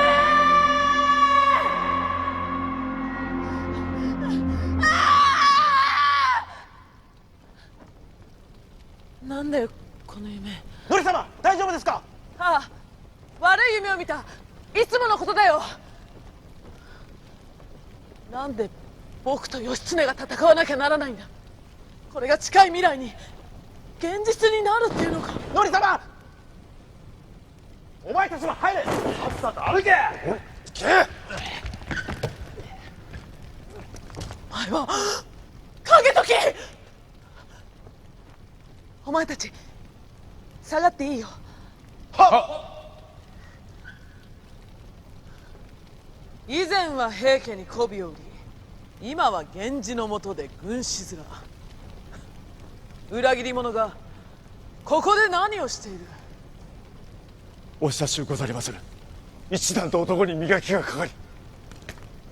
なんだよこの夢。ノリ様大丈夫ですか。ああ、悪い夢を見た。いつものことだよ。なんで僕と義経が戦わなきゃならないんだ。これが近い未来に現実になるっていうのか。ノリ様、お前たちも入れ。さっさと歩け。お前は影時。お前たち下がっていいよ。以前は平家に媚びを売り、今は源氏の下で軍師面。裏切り者がここで何をしている。お久しゅうござりまする。一段と男に磨きがかかり、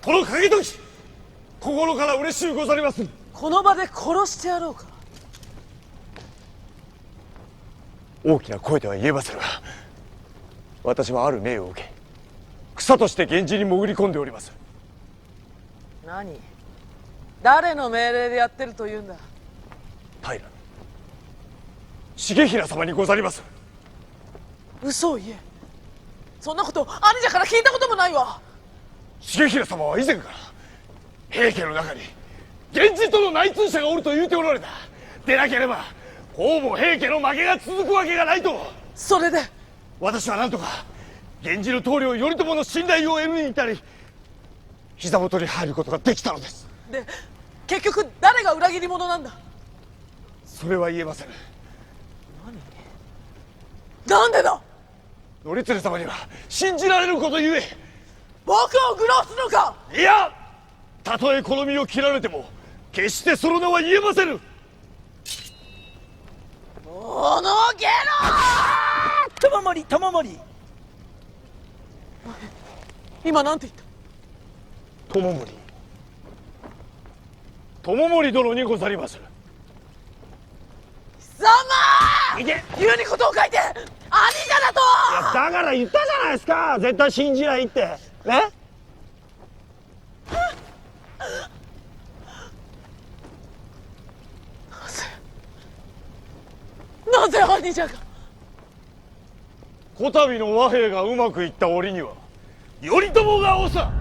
この影時心から嬉しゅうござりまする。この場で殺してやろうか。大きな声では言えませんが、私はある命を受け草として源氏に潜り込んでおります。何、誰の命令でやってるというんだ。平重衡様にござります。嘘を言え。そんなこと兄者から聞いたこともないわ。重衡様は以前から平家の中に源氏との内通者がおると言うておられた。でなければほぼ平家の負けが続くわけがないと。それで私は何とか源氏の棟梁頼朝の信頼を得るに至り膝元に入ることができたのです。で結局誰が裏切り者なんだ。それは言えません。なんでだ。頼経様には信じられることゆえ。僕を愚弄するのか。いや、たとえこの身を切られても決してその名は言えませぬ。このゲロ。玉森玉森。今なんて言った。友森友森殿にござりまする。貴様言うにことを書いて兄者だと。だから言ったじゃないですか、絶対信じないってね。なぜ兄者が。こたびの和平がうまくいった折には頼朝が長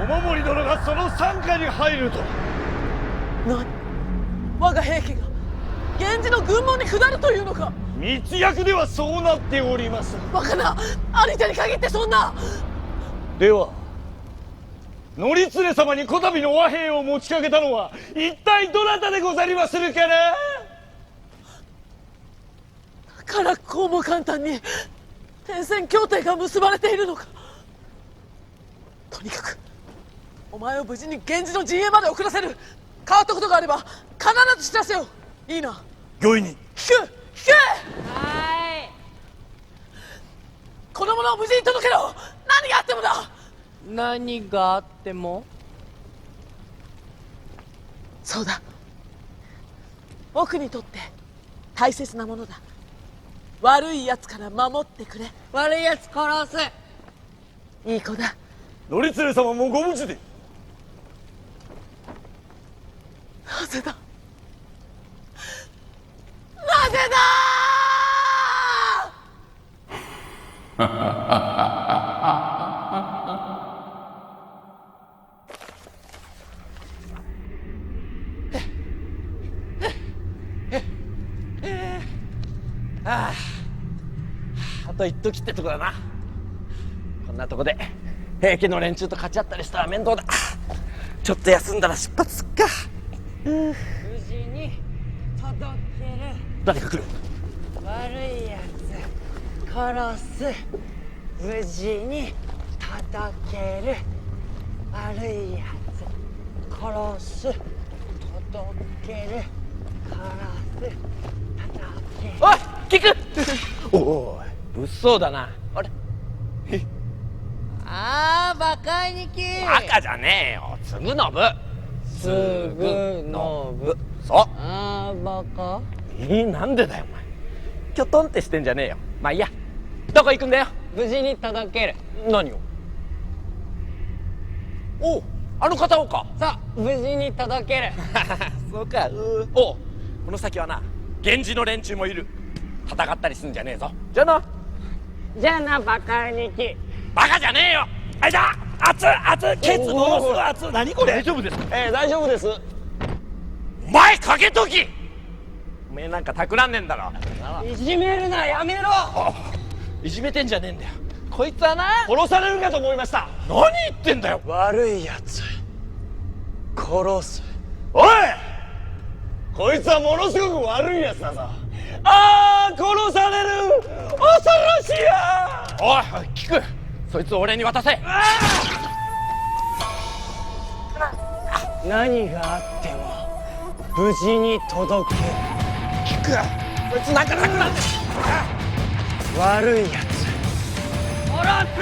友森殿がその傘下に入ると。何、我が平家が源氏の軍門に下るというのか。密約ではそうなっております。バカな兄者に限ってそんな。では則経様にこたびの和平を持ちかけたのは一体どなたでござりまするかな。だからこうも簡単に停戦協定が結ばれているのか。とにかくお前を無事に源氏の陣営まで送らせる。変わったことがあれば必ず知らせよう。いいな。御意に。聞け。この者を無事に届けろ。何があってもだ。何があっても。そうだ、僕にとって大切なものだ。悪いやつから守ってくれ。悪いやつ殺す。いい子だ。則経様もご無事で。なぜだ、なぜだ。あと一時ってとこだな。こんなとこで平家の連中と勝ち合ったりしたら面倒だ。ちょっと休んだら出発すっか。無事に届ける。誰か来る。悪いやつ殺す。無事に届ける。悪いやつ殺す。届ける。殺す。おい聞くおい物騒だな。あれああ、バカ兄貴。バカじゃねえよ。継信。すぐのぶ。そう。ああ、バカ。なんでだよお前。きょとんってしてんじゃねえよ。まあいいや。どこ行くんだよ。無事に届ける。何を。おう、あの方をか。さあ、無事に届ける。そうか。おう、この先はな源氏の連中もいる。戦ったりすんじゃねえぞ。じゃあな。じゃあな、バカ兄貴。バカじゃねえよ。あいだ、熱ケツものすごい熱。何これ。大丈夫ですか。大丈夫です。お前景時。おめえなんか企んねんだろ。いじめるな、やめろ。いじめてんじゃねえんだよ。こいつはな殺されるかと思いました。何言ってんだよ。悪いやつ殺す。おい、こいつはものすごく悪いやつだぞ。ああ、殺される。恐ろしいや。おい聞く。そいつを俺に渡せ。何があっても無事に届ける。聞く。そいつなんか企んでる。悪いやつ殺せ。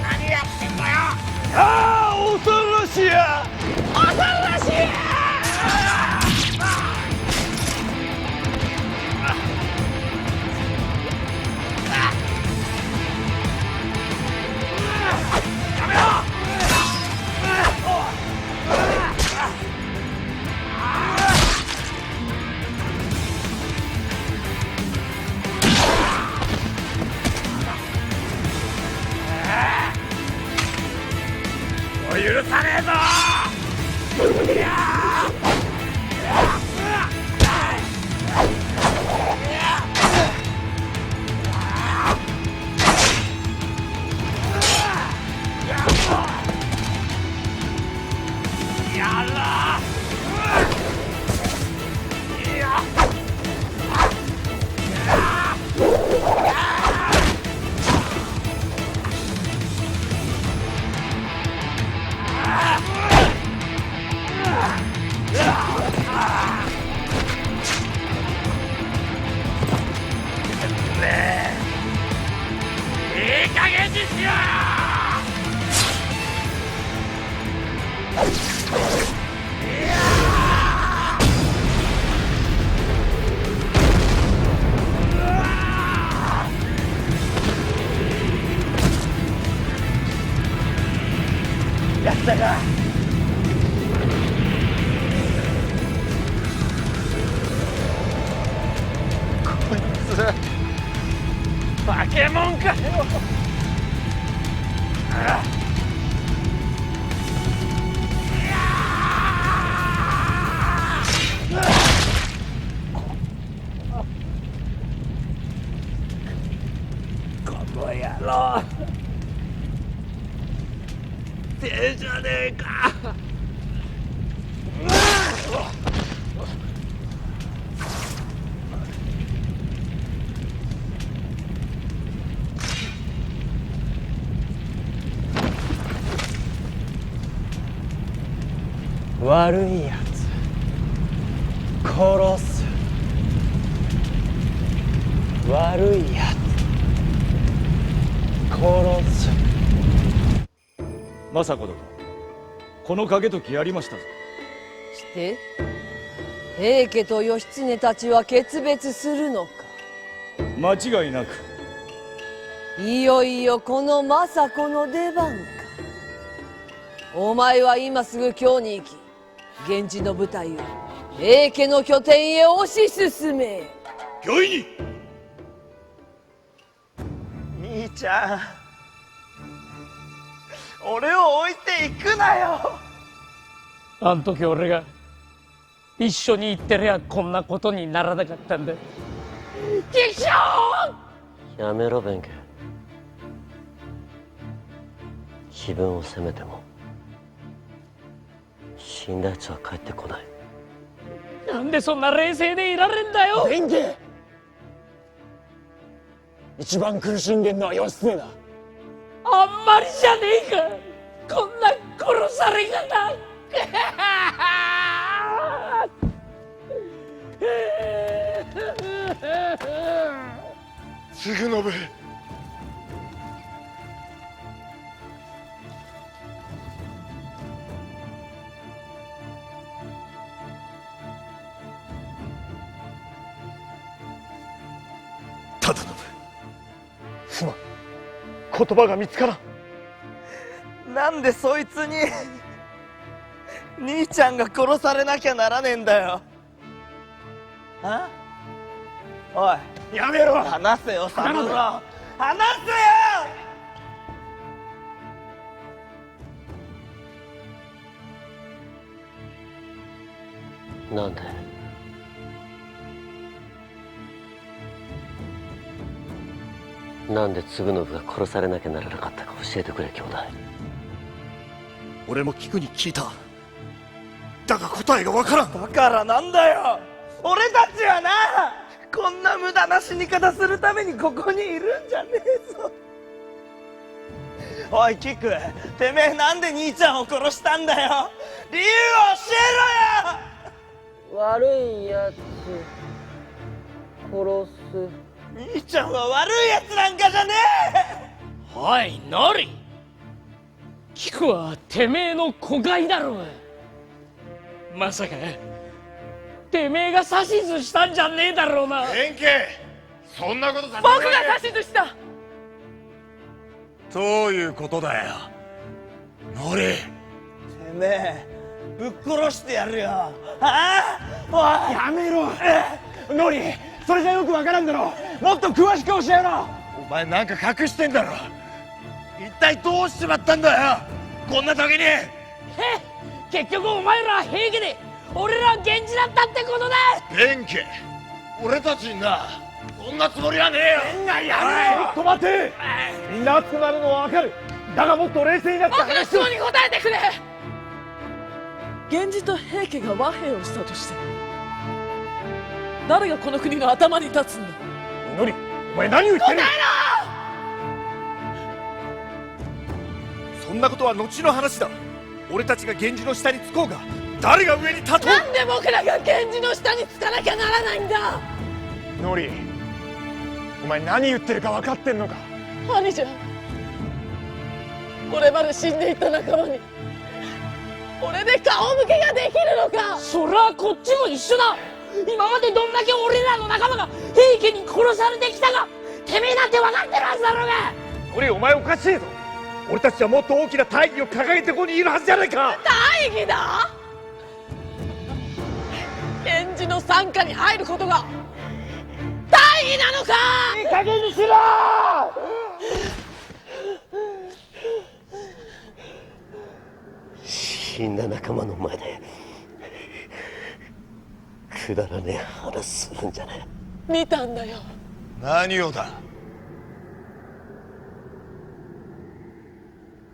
何やってんだよ。ああ、恐ろしいや。恐ろしい。許さねえぞ。ったか。こいつ化け物かよ。この野郎手じゃねえか。悪いやつ殺す。悪いやつ殺す。政子殿、この景時やりましたぞ。して平家と義経たちは決別するのか。間違いなく。いよいよこの政子の出番か。お前は今すぐ京に行き、源氏の部隊を平家の拠点へ推し進め。御意に。兄ちゃん、俺を置いていくなよ。あん時俺が一緒に行ってりゃこんなことにならなかったんだ。畜生！やめろ弁慶。自分を責めても死んだやつは帰ってこない。なんでそんな冷静でいられんだよ。弁慶、一番苦しんでんのは義経だ。あんまりじゃねえか、こんな殺され方。嗣信、忠信、すまん、言葉が見つからん。なんでそいつに兄ちゃんが殺されなきゃならねえんだよ。あ？おい、やめろ。話せよ三郎、話せよ。なんでなんで嗣信が殺されなきゃならなかったか教えてくれ兄弟。俺も聞くに聞いた。だが答えがわからん。だからなんだよ。俺たちはな、こんな無駄な死に方するためにここにいるんじゃねえぞ。おいキク、てめえなんで兄ちゃんを殺したんだよ。理由を教えろよ。悪いやつ殺す。兄ちゃんは悪いやつなんかじゃねえ。おいノリ、菊はてめえの子飼いだろう。まさかてめえが指図したんじゃねえだろうな。弁慶、そんなことさせ僕が指図した。どういうことだよノリ。てめえぶっ殺してやるよ。ああ、おいやめろノリ、それじゃよくわからんだろ。もっと詳しく教えろ。お前なんか隠してんだろ。一体どうしちまったんだよこんな時に。結局お前らは平家で俺らは源氏だったってことだ。弁慶、俺たちにな、そんなつもりはねえよ。みんなやめろ。ちょっと待て。みんな熱くなるのはわかる。だがもっと冷静になって僕の質問に答えてくれ。源氏と平家が和平をしたとして誰がこの国の頭に立つんだ。ノリ、お前何を言ってる。答えろ。そんなことは後の話だ。俺たちが源氏の下につこうが誰が上に立とう。なんで僕らが源氏の下につかなきゃならないんだ。ノリ、お前何言ってるか分かってんのか。兄ちゃん、これまで死んでいった仲間に俺で顔向けができるのか。そりゃこっちも一緒だ。今までどんだけ俺らの仲間が平家に殺されてきたかてめえなんて分かってるはずだろうが。ノリ、お前おかしいぞ。俺たちはもっと大きな大義を掲げてここにいるはずじゃないか。大義だ。源氏の傘下に入ることが大義なのか。いい加減にしろ。死んだ仲間の前でくだらねえ話するんじゃねえ。見たんだよ。何をだ。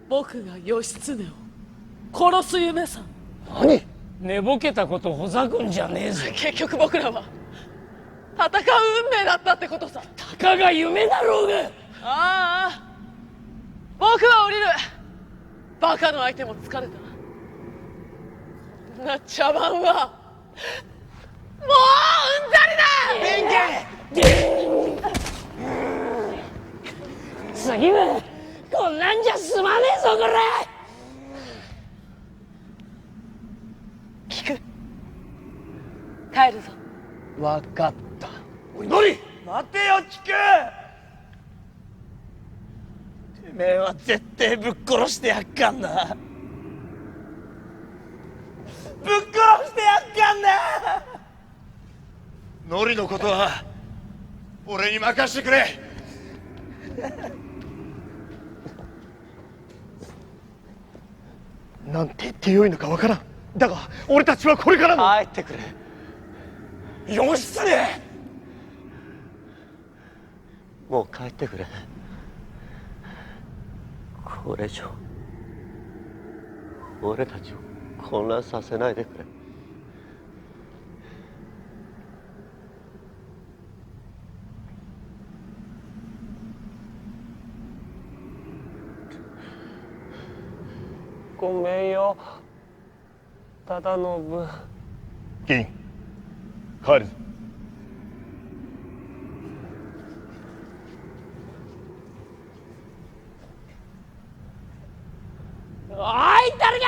僕が義経を殺す夢さ。何寝ぼけたことほざくんじゃねえぞ。結局僕らは戦う運命だったってことさ。たかが夢だろうが。ああ、僕は降りる。バカの相手も疲れた。こんな茶番はもううんざりだ。次はこんなんじゃ済まねえぞこれ。聞く。帰るぞ。分かった。おいノリ。待てよ聞く。てめえは絶対ぶっ殺してやっかんな。ぶっ殺してやっかんな。ノリのことは俺に任せてくれ。なんて言ってよいのかわからん。だが俺たちはこれからも。帰ってくれ義経。もう帰ってくれ。これ以上俺たちを混乱させないでくれ。ごめんよ忠信。銀帰るぞ。おい誰か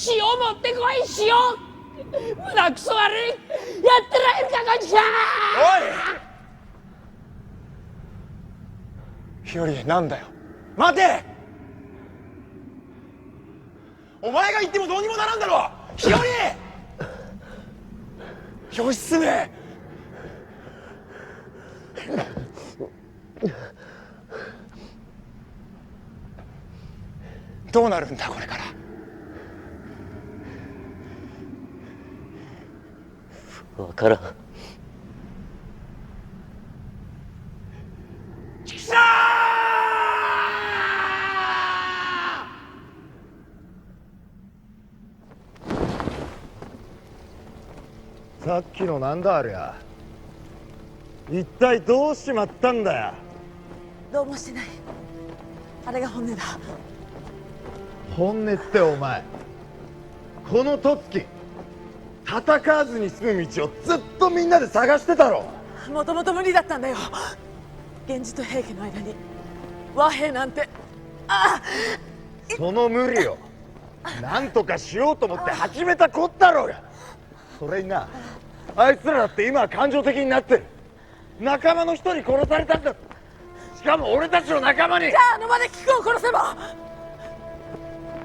塩持ってこい。塩。胸くそ悪い。やってられるかこいつは。日和なんだよ。待て。お前が言ってもどうにもならんだろ。日和。義経。どうなるんだこれから。分からん。さっきのなんだありゃ。一体どうしまったんだよ。どうもしてない。あれが本音だ。本音ってお前、このとっつき戦わずに済む道をずっとみんなで探してたろ。もともと無理だったんだよ。源氏と平家の間に和平なんて。その無理をなんとかしようと思って始めたこったろうが。それにな、あいつらだって今は感情的になってる。仲間の一人殺されたんだ。しかも俺たちの仲間に。じゃああの場で菊を殺せば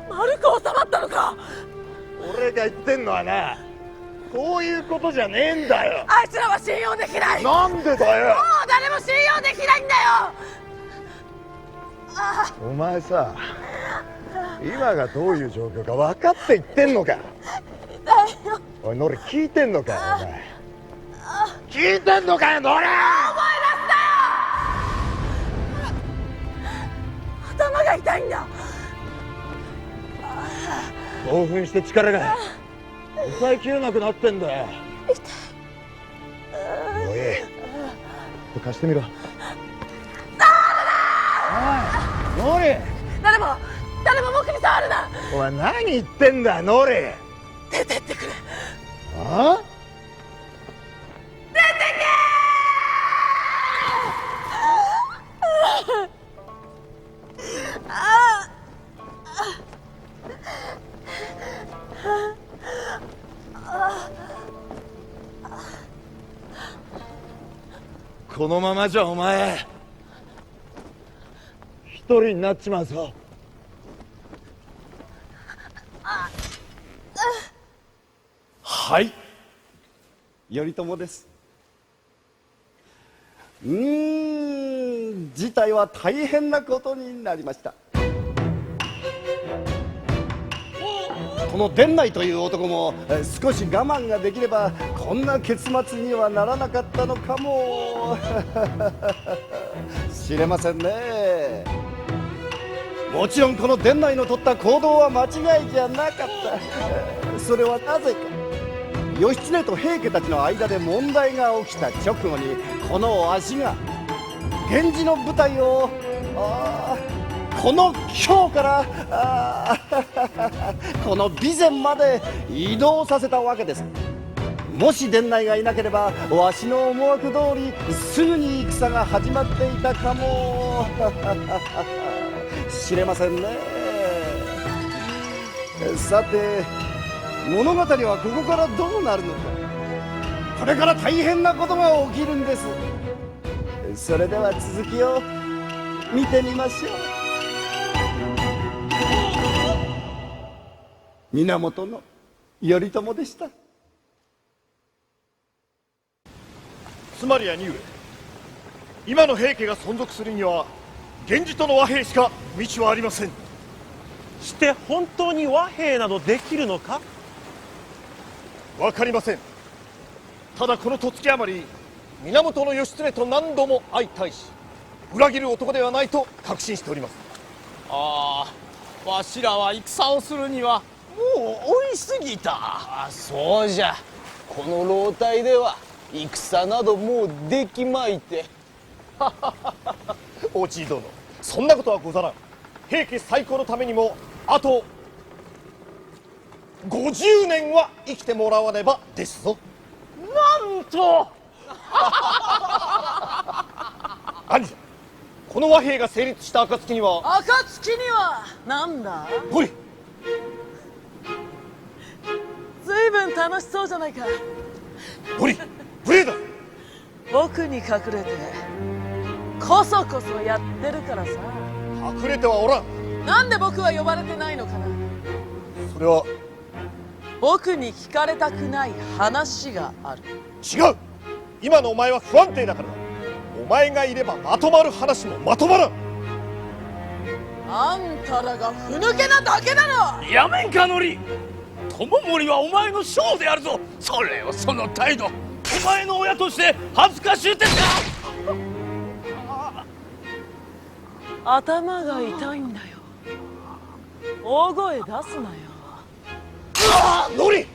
丸く収まったのか。俺が言ってんのはな、そういうことじゃねえんだよ。あいつらは信用できない。なんでだよ。もう誰も信用できないんだよ。お前さ、今がどういう状況か分かって言ってんのか。おいノリ、聞いてんのかよ。お前聞いてんのかよノリ。頭が痛いんだ。興奮して力が抑えきれなくなってんだよ。おい、貸してみろ。おいノリ、誰も僕に触るな。お前何言ってんだよノリ。出てってくれ。ああ、出てこのままじゃお前人になっちまうぞ。はい、頼朝です。事態は大変なことになりました。この伝内という男も少し我慢ができればこんな結末にはならなかったのかもしれませんね。もちろんこの伝内の取った行動は間違いじゃなかった。それはなぜか、義経と平家たちの間で問題が起きた直後にこのわしが源氏の部隊をこの京からこの備前まで移動させたわけです。もし伝内がいなければわしの思惑通りすぐに戦が始まっていたかもしれませんね。さて物語はここからどうなるのか。これから大変なことが起きるんです。それでは続きを見てみましょう。源頼朝でした。つまり兄上、今の平家が存続するには源氏との和平しか道はありません。して本当に和平などできるのか。わかりません。ただこの十月余り源義経と何度も相対し裏切る男ではないと確信しております。ああ、わしらは戦をするにはもう追いすぎた。そうじゃ、この老体では戦などもうできまいて。おじい殿、そんなことはござらん。平家再興のためにもあと50年は生きてもらわねばですぞ。なんと兄者、この和平が成立した暁には暁にはなんだ。ほい、ずいぶん楽しそうじゃないか。ほり無礼だ。僕に隠れてこそこそやってるからさ。隠れてはおらん。なんで僕は呼ばれてないのかな。それは僕に聞かれたくない話がある。違う。今のお前は不安定だからだ。お前がいればまとまる話もまとまらん。あんたらがふぬけなだけだろ。やめんかのり。友森はお前の将であるぞ。それをその態度、お前の親として恥ずかしゅうてか。頭が痛いんだよ。大声出すなよ。のり、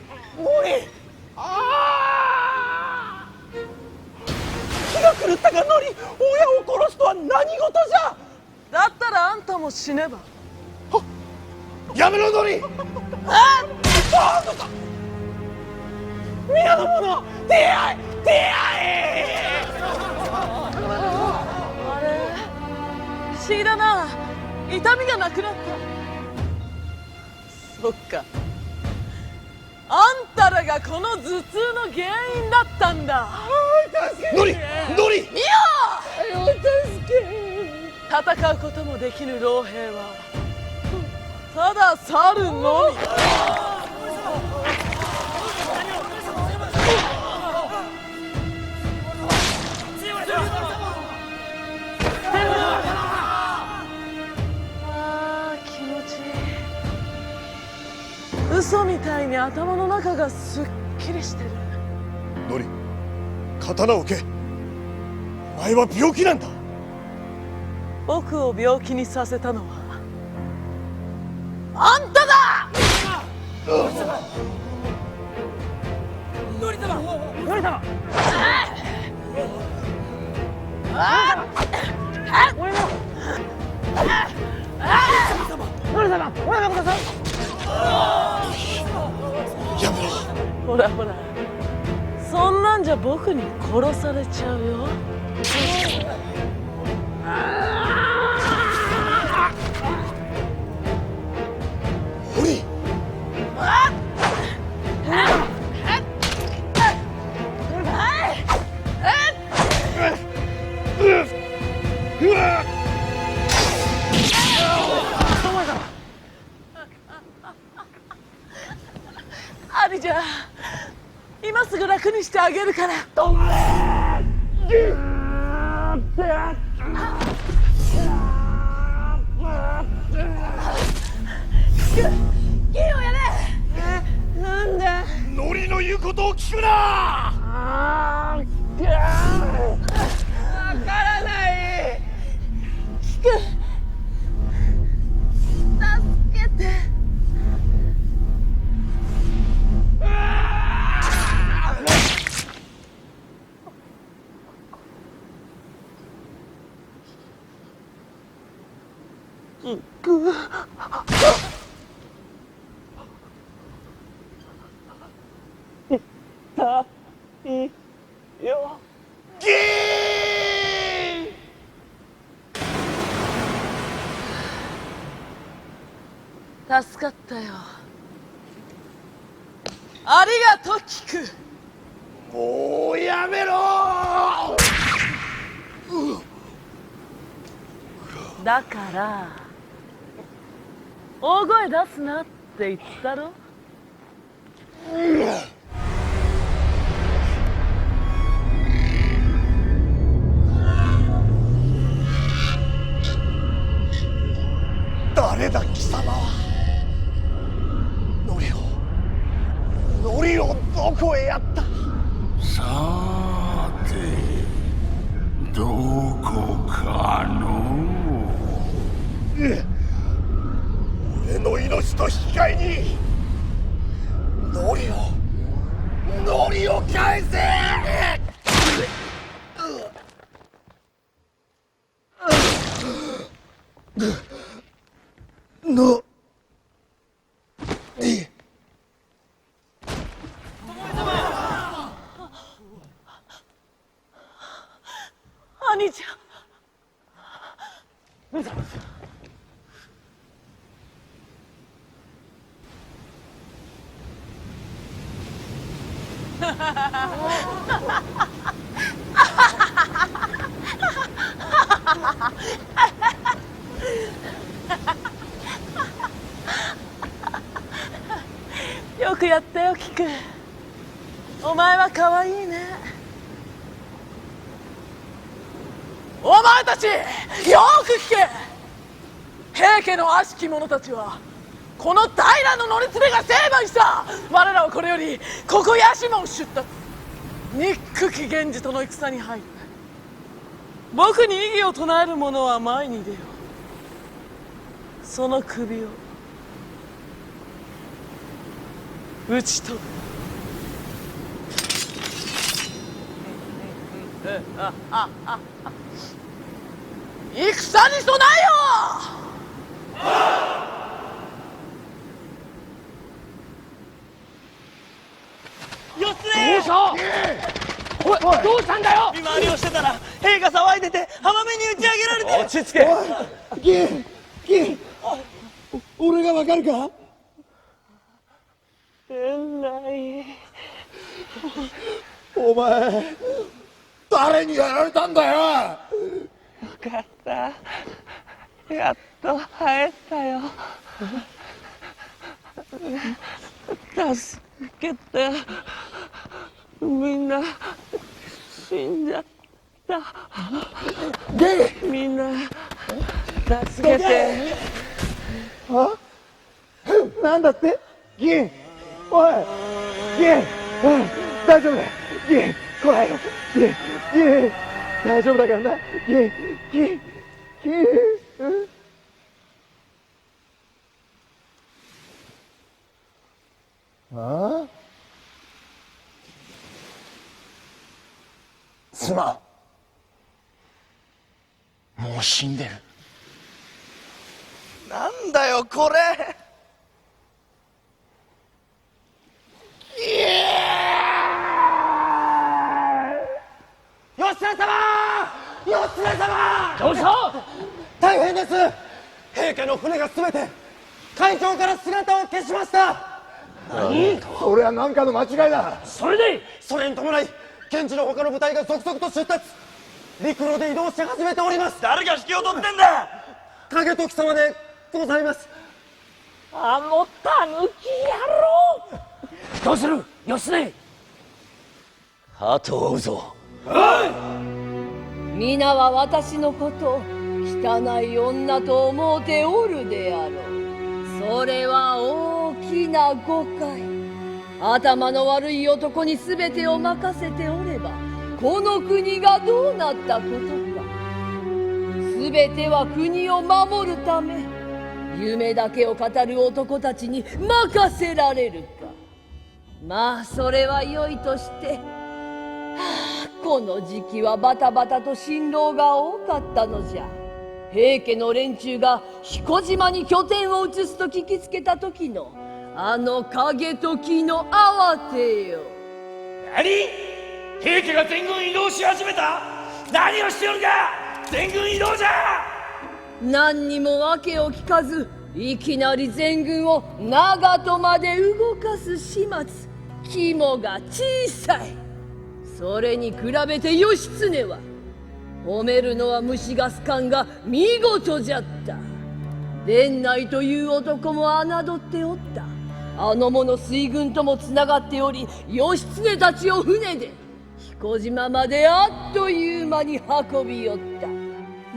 気が狂ったがのり、親を殺すとは何事じゃ。だったらあんたも死ねば。やめろのり。皆の者、出会い。あれ、不思議だな。痛みがなくなった。そっか、あんたらがこの頭痛の原因だったんだ。のり、見よ、戦うこともできぬ老兵はただ去るのみ。気持ちいい。嘘みたいに頭の中がすっきりしてる。のり、刀を受け。お前は病気なんだ。僕を病気にさせたのはあんただ。のり様、のり様。やめろ。ほらほら、そんなんじゃ僕に殺されちゃうよ。ほり。あげるから。ギンをやれ。なんで？ノリの言うことを聞くな。わからない。キク、助けて。助かったよ。ありがとう、キク。もうやめろ。だから大声出すなって言ったろ。誰だ貴様は。ノリをどこへやった。さてどこかの。俺の命と引き換えにノリを返せ。兄ちゃん。よくやったよ、キク。お前は可愛いね。お前たち、よく聞け。平家の悪しき者たちはこの平の則常が成敗した。我らはこれよりここ屋島を出立。憎き源氏との戦に入る。僕に異議を唱える者は前に出よう。その首を討ち取る。戦に備えよ義経。どうした？おい、どうしたんだよ。見回りをしてたら兵が騒いでて浜辺に打ち上げられて。落ち着け。銀、俺がわかるか。お前誰にやられたんだよ。よかった。やっと会えたよ。助けて。みんな死んじゃった。みんな助けて。あ？なんだって？銀、おい、銀、大丈夫だ。銀、こらえろ。銀、大丈夫だからな。銀。ああ？すまん。もう死んでる。なんだよこれ。義経様！義経様！どうした？大変です。平家の船が全て海上から姿を消しました。それは何かの間違いだ。それでそれに伴い現地の他の部隊が続々と出立。陸路で移動し始めております。誰が引きを取ってんだ。影時様でございます。あのたぬき野郎。どうする義経。後を追うぞ。皆は私のことを汚い女と思うておるであろう。それは大きな誤解。頭の悪い男に全てを任せておればこの国がどうなったことか。全ては国を守るため夢だけを語る男たちに任せられるか。まあそれは良いとして、この時期はバタバタと辛労が多かったのじゃ。平家の連中が彦島に拠点を移すと聞きつけた時のあの影時の慌てよ。何？平家が全軍移動し始めた？何をしておるか！全軍移動じゃ！何にも訳を聞かずいきなり全軍を長門まで動かす始末。肝が小さい。それに比べて義経は褒めるのは虫がすかんが見事じゃった。伝内という男も侮っておった。あの者水軍ともつながっており義経たちを船で彦島まであっという間に運び寄った。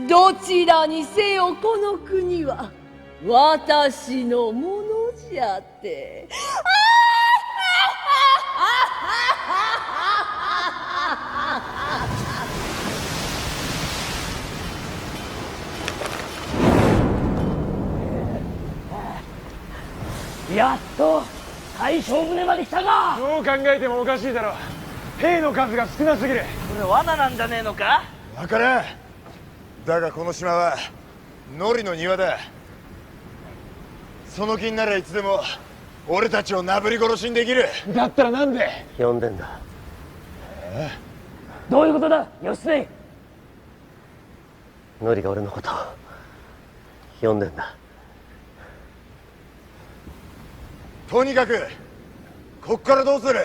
どちらにせよこの国は私のものじゃって。やっと大正船まで来たか。どう考えてもおかしいだろ。兵の数が少なすぎる。これ罠なんじゃねえのか？わからん。だがこの島はノリの庭だ。その気にならいつでも俺たちをなぶり殺しにできる。だったらなんで？呼んでんだ。どういうことだ義経？ノリが俺のこと呼んでんだ。とにかくこっからどうする？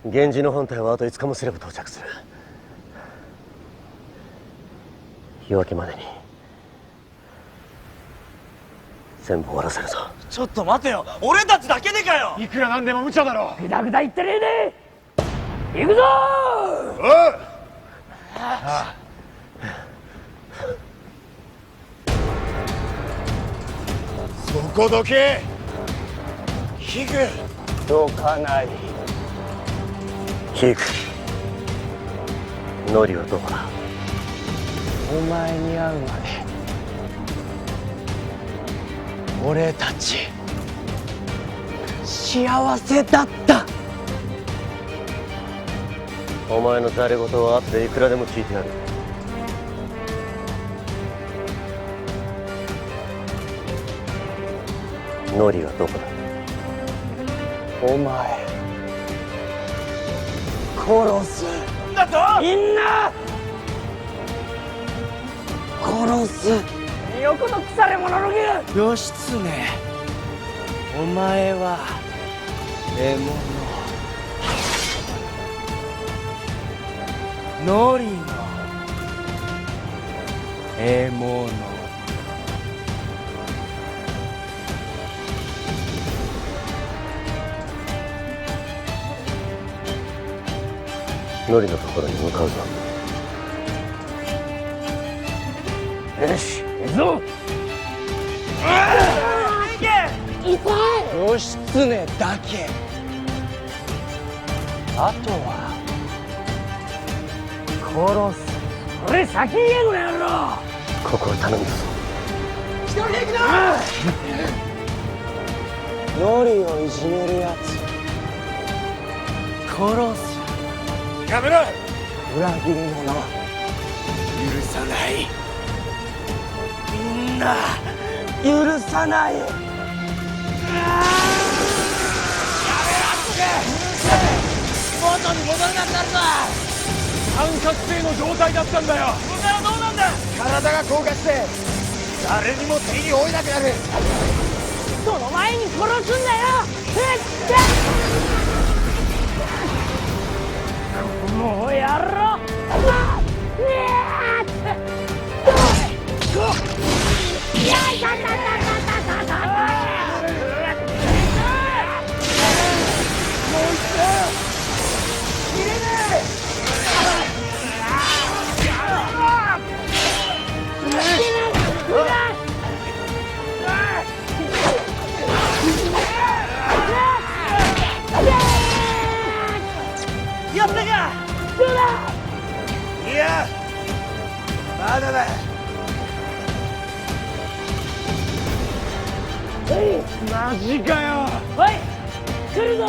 源氏の本隊はあと5日もすれば到着する。夜明けまでに全部終わらせるぞ。ちょっと待てよ、俺たちだけでかよ。いくらなんでも無茶だろ。グダグダ言ってねえで行くぞおう！そこどけ。引く。どかない。引く。ノリはどこだ？お前に会うまで俺たち幸せだった。お前のざれ言は後でいくらでも聞いてやる。ノリはどこだ？お前殺す。だと？みんな殺す。横の腐れ者の牛。義経、お前は獲物。ノリの獲物。ノリのところに向かうぞ。よし行くぞ。義経だけ。あとは殺す。俺先言えこの野郎。ここを頼んだぞ。一人で行くな。ノリをいじめるやつ殺す。やめろ。裏切り者許さない。みんな許さない。元に戻れなくなるぞ。三角形の状態だったんだよ。これからどうなんだ。体が硬化して誰にも手に負えなくなる。その前に殺すんだよ。もうやろう。まだだ。マジかよ。おい来るぞ。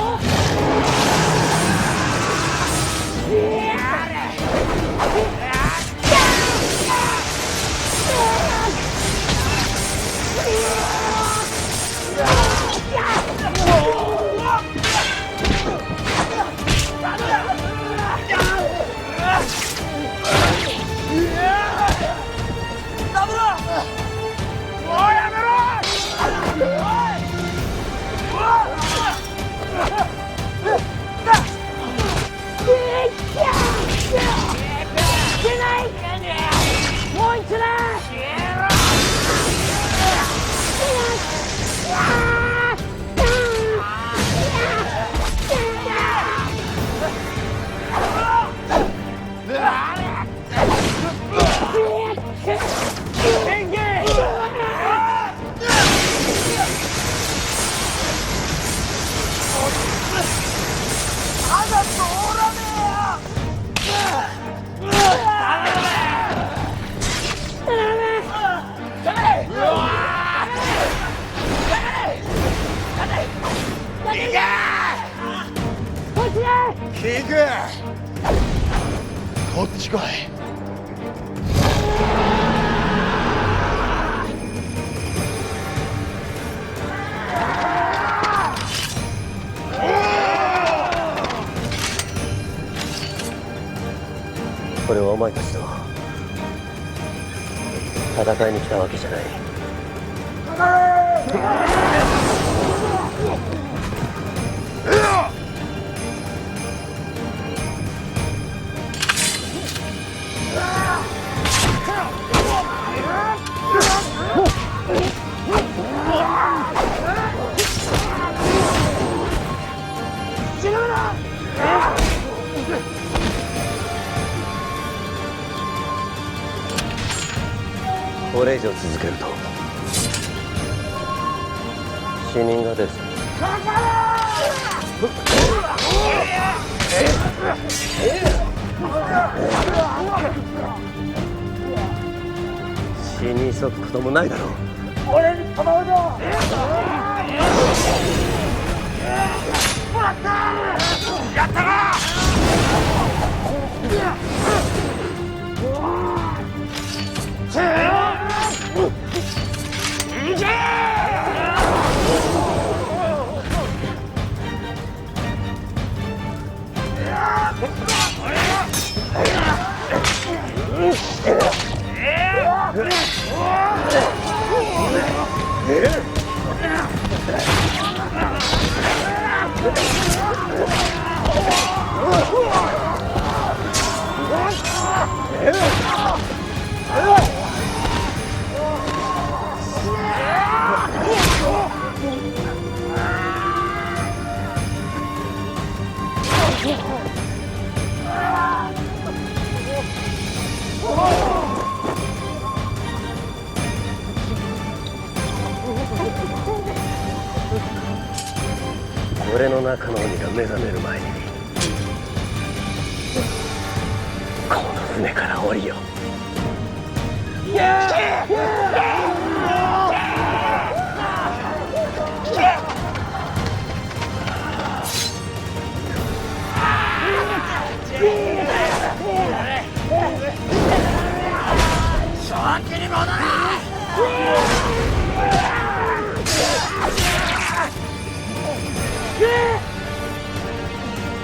キク、こっち来い。これはお前たちと戦いに来たわけじゃない。これ以上続けると死人が出る。死に急ぐこともないだろう。俺に構うぞ。やったな。俺の中の鬼が目覚める前にこの船から降りよう。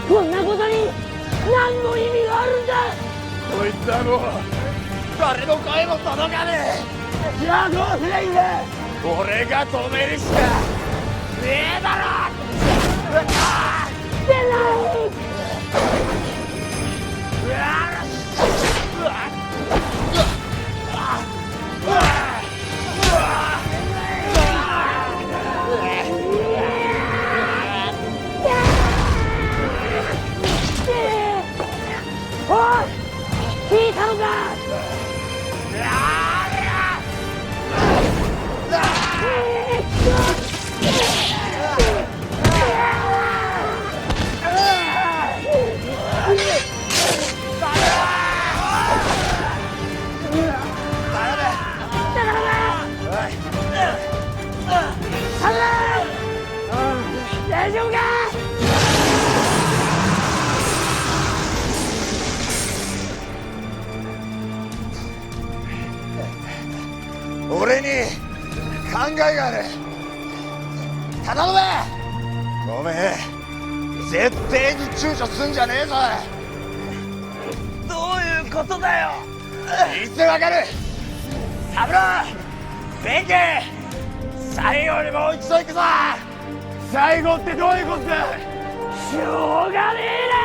こんなことに何の意味があるんだ。こいつはもう誰の声も届かねえ。じゃあどうすりゃいいんだ。俺が止めるしかねえだろ。出ない。おい、聞いたのか。俺に考えがある。頼む。ごめん、絶対に躊躇すんじゃねえぞ。どういうことだよ。いつわかる。サブロー、弁慶、最後にもう一度行くぞ。最後ってどういうことだ。しょうがねえな。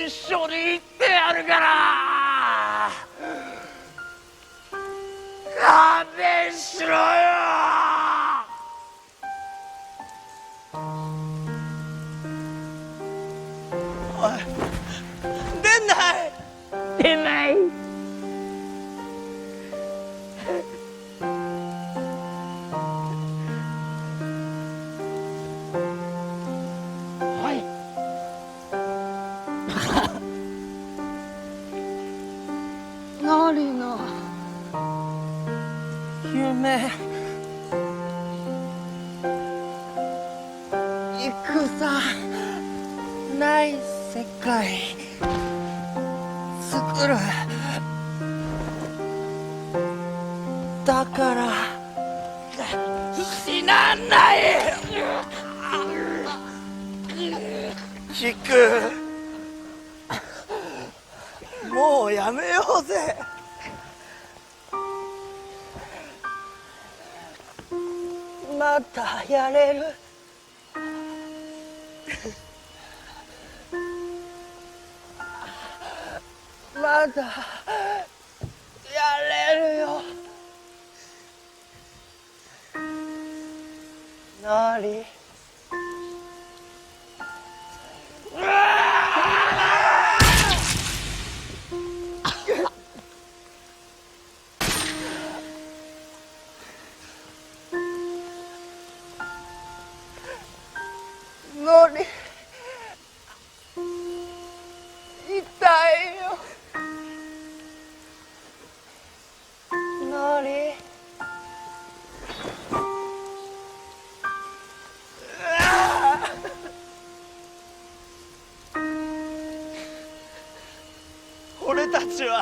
一緒に行ってやるから勘弁しろよ。おい、出んない。出ない。ナリの夢、戦ない世界作る。だから死なんない。キク、もうやめようぜ。またやれる。まだやれるよ。なり。のり、痛いよ。のり、俺たちは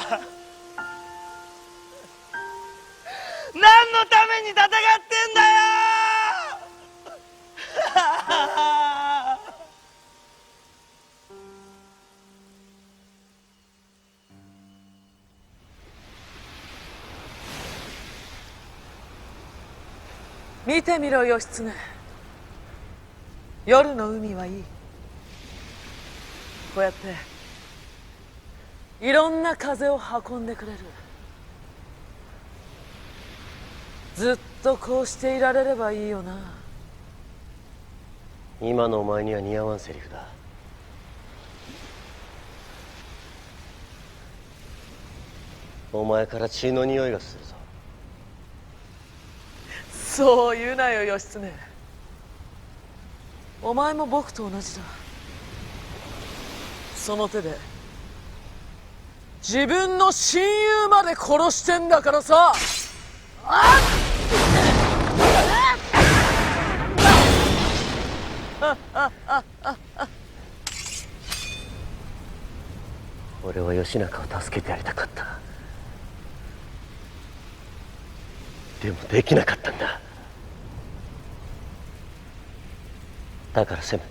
何のために戦ってんだよ。見てみろ義経。夜の海はいい。こうやっていろんな風を運んでくれる。ずっとこうしていられればいいよな。今のお前には似合わんセリフだ。お前から血の匂いがするぞ。そう言うなよ義経。お前も僕と同じだ。その手で自分の親友まで殺してんだからさ。俺は義仲を助けてやりたかった。でもできなかったんだ。だからせめて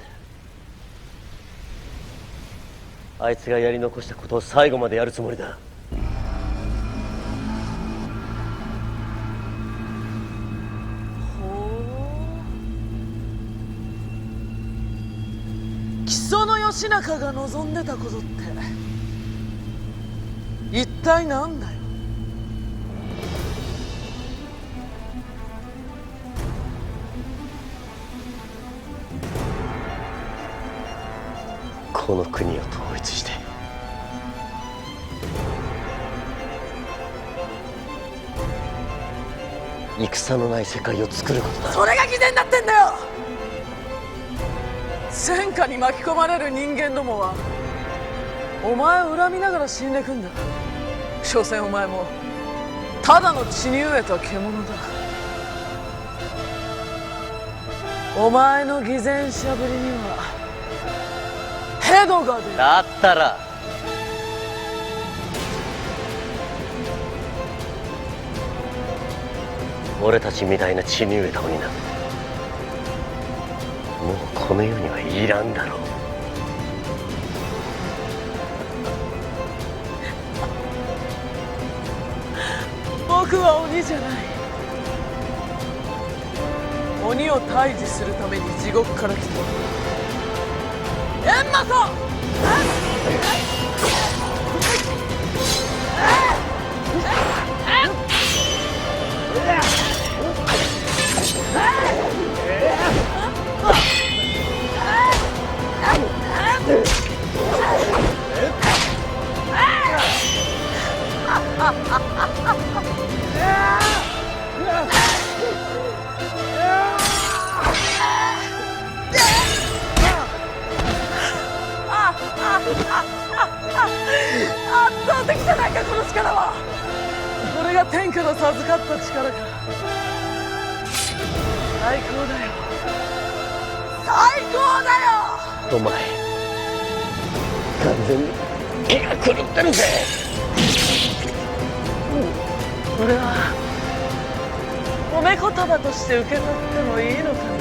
あいつがやり残したことを最後までやるつもりだ。木曽の義仲が望んでたことって一体なんだよ。この国を統一して戦のない世界を作ることだ。それが偽善だってんだよ。戦火に巻き込まれる人間どもはお前を恨みながら死んでくんだ。所詮お前もただの血に飢えた獣だ。お前の偽善しゃぶりにはヘドが出る。だったら俺たちみたいな血に飢えた鬼なんてもうこの世にはいらんだろう。僕は鬼じゃない。鬼を退治するために地獄から来た閻魔様。圧倒的じゃないかこの力は。これが天下の授かった力か。最高だよ最高だよ。お前完全に気が狂ってるぜ。これは褒め言葉として受け取ってもいいのかな。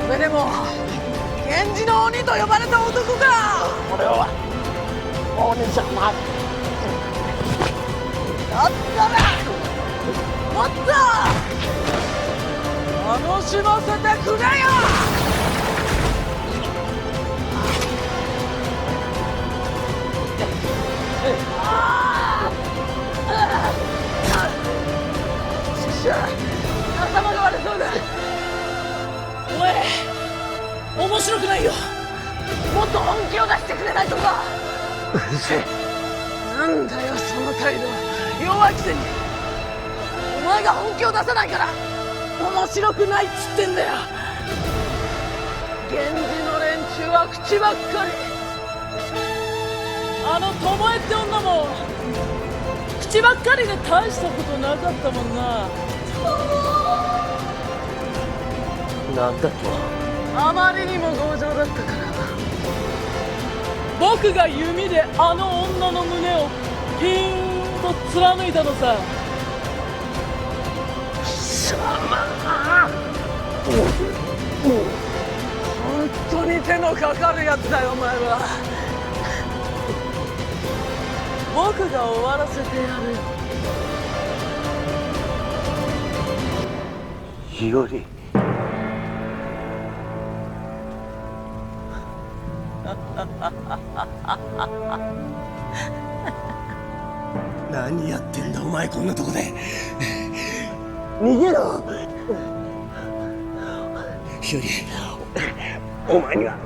それでも源氏の鬼と呼ばれた男か。俺は鬼じゃない。だったらもっと楽しませてくれよ。頭が割れそうだ。お前面白くないよ。もっと本気を出してくれないとか。うるせえ。なんだよその態度。弱いくせにお前が本気を出さないから面白くないっつってんだよ。源氏の連中は口ばっかり。あの巴って女も口ばっかりで大したことなかったもんな。なんだと。あまりにも強情だったから僕が弓であの女の胸をピーンと貫いたのさ。本当に手のかかるやつだよお前は。僕が終わらせてやるよ。より何やってんだお前こんなとこで。逃げろ。日和、お前には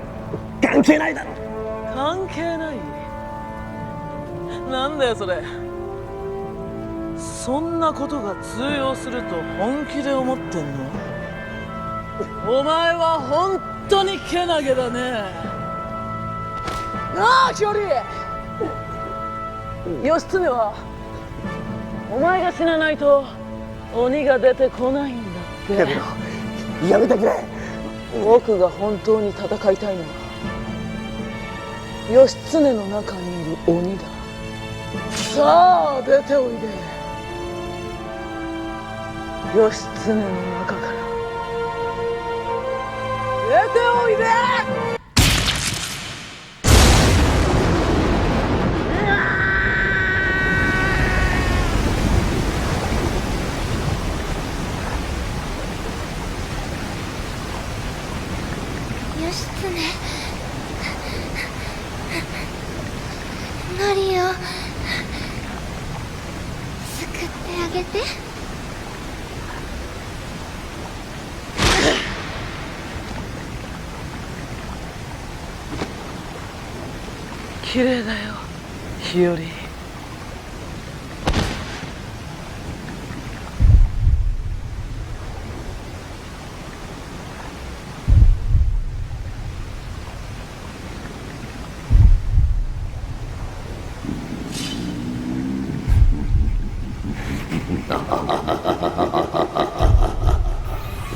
関係ないだろ。関係ない？なんだよそれ。そんなことが通用すると本気で思ってんの？お前は本当にけなげだね。なあ日和、義経はお前が死なないと鬼が出てこないんだって。やめてくれ。僕が本当に戦いたいのは義経の中にいる鬼だ。さあ出ておいで。義経の中から出ておいで。義経、マリオ、救ってあげて。綺麗だよ日和。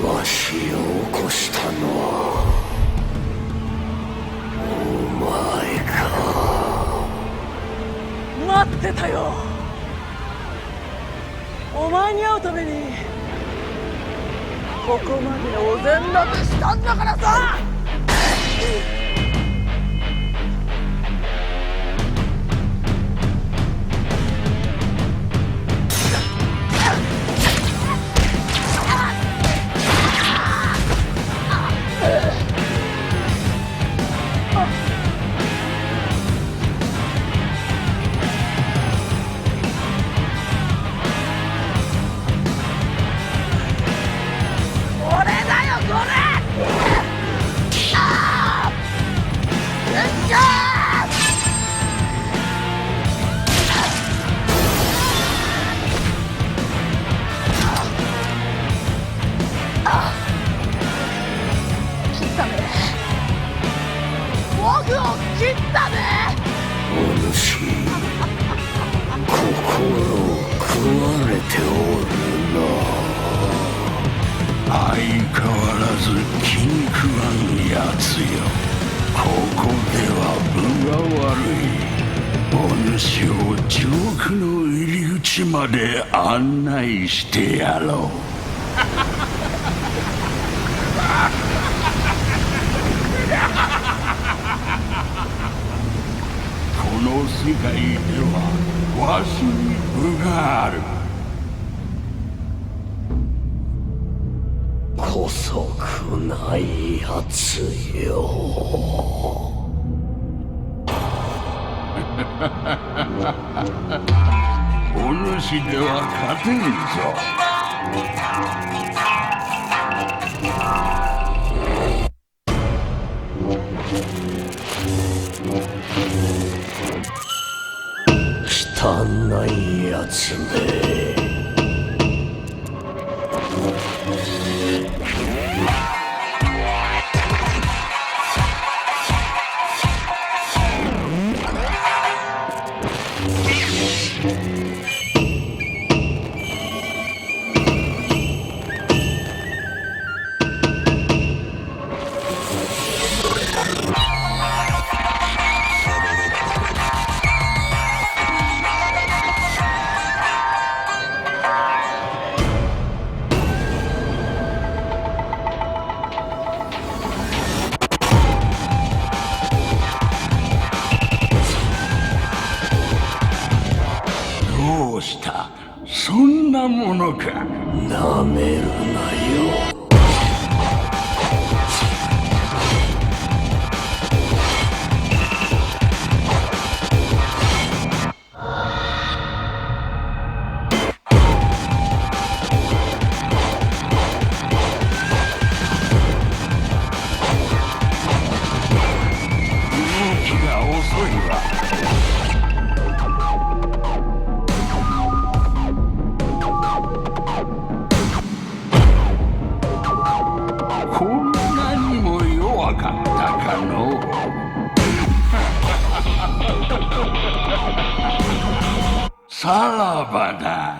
わしを起こしたのはお前か。待ってたよ。お前に会うためにここまでお膳立てしたんだからさ。僕を切ったね。お主、心を食われておるな。相変わらず気に食わんやつよ。ここでは分が悪い。お主を地獄の入り口まで案内してやろう。この世界ではわしに分がある。姑息ないやつよ。お主では勝てんぞ。汚いやつめ。どうした？そんなものか。なめるなよ。こんなにも弱かったかのう。さらばだ。